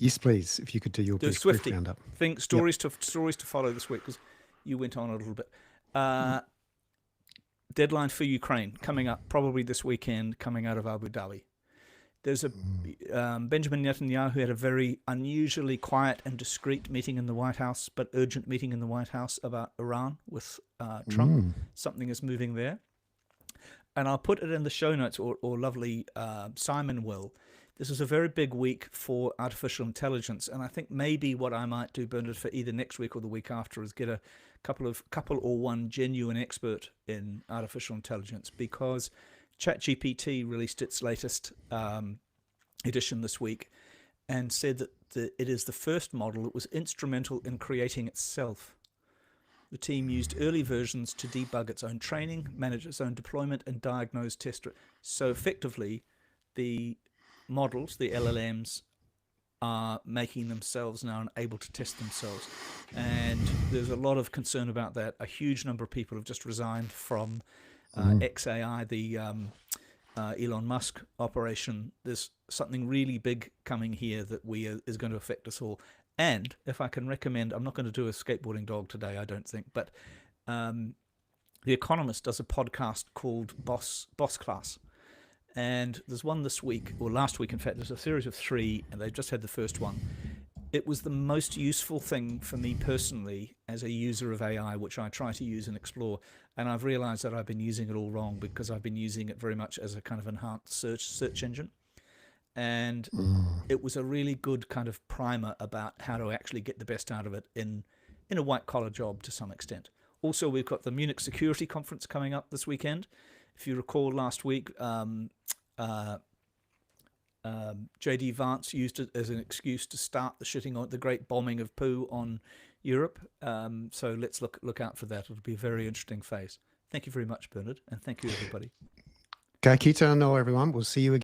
Yes, please. If you could do your brief roundup. Stories to follow this week, because you went on a little bit. Deadline for Ukraine coming up probably this weekend, coming out of Abu Dhabi. There's a Benjamin Netanyahu had a very unusually quiet and discreet meeting in the White House, but urgent meeting in the White House about Iran with Trump. Something is moving there. And I'll put it in the show notes, or lovely Simon will. This is a very big week for artificial intelligence, and I think maybe what I might do, Bernard, for either next week or the week after, is get a couple or one genuine expert in artificial intelligence, because ChatGPT released its latest edition this week and said that it is the first model that was instrumental in creating itself. The team used early versions to debug its own training, manage its own deployment, and diagnose test. So effectively, the models, the LLMs, are making themselves now and able to test themselves. And there's a lot of concern about that. A huge number of people have just resigned from XAI, the Elon Musk operation. There's something really big coming here that is going to affect us all. And if I can recommend, I'm not going to do a skateboarding dog today, I don't think, but The Economist does a podcast called Boss Class. And there's one this week, or last week, in fact. There's a series of 3, and they've just had the first one. It was the most useful thing for me personally as a user of AI, which I try to use and explore. And I've realized that I've been using it all wrong, because I've been using it very much as a kind of enhanced search engine. And it was a really good kind of primer about how to actually get the best out of it in a white-collar job to some extent. Also, we've got the Munich Security Conference coming up this weekend. If you recall, last week, J.D. Vance used it as an excuse to start the great bombing of poo on Europe. So let's look out for that. It'll be a very interesting phase. Thank you very much, Bernard, and thank you, everybody. Ka kite anō, everyone. We'll see you again.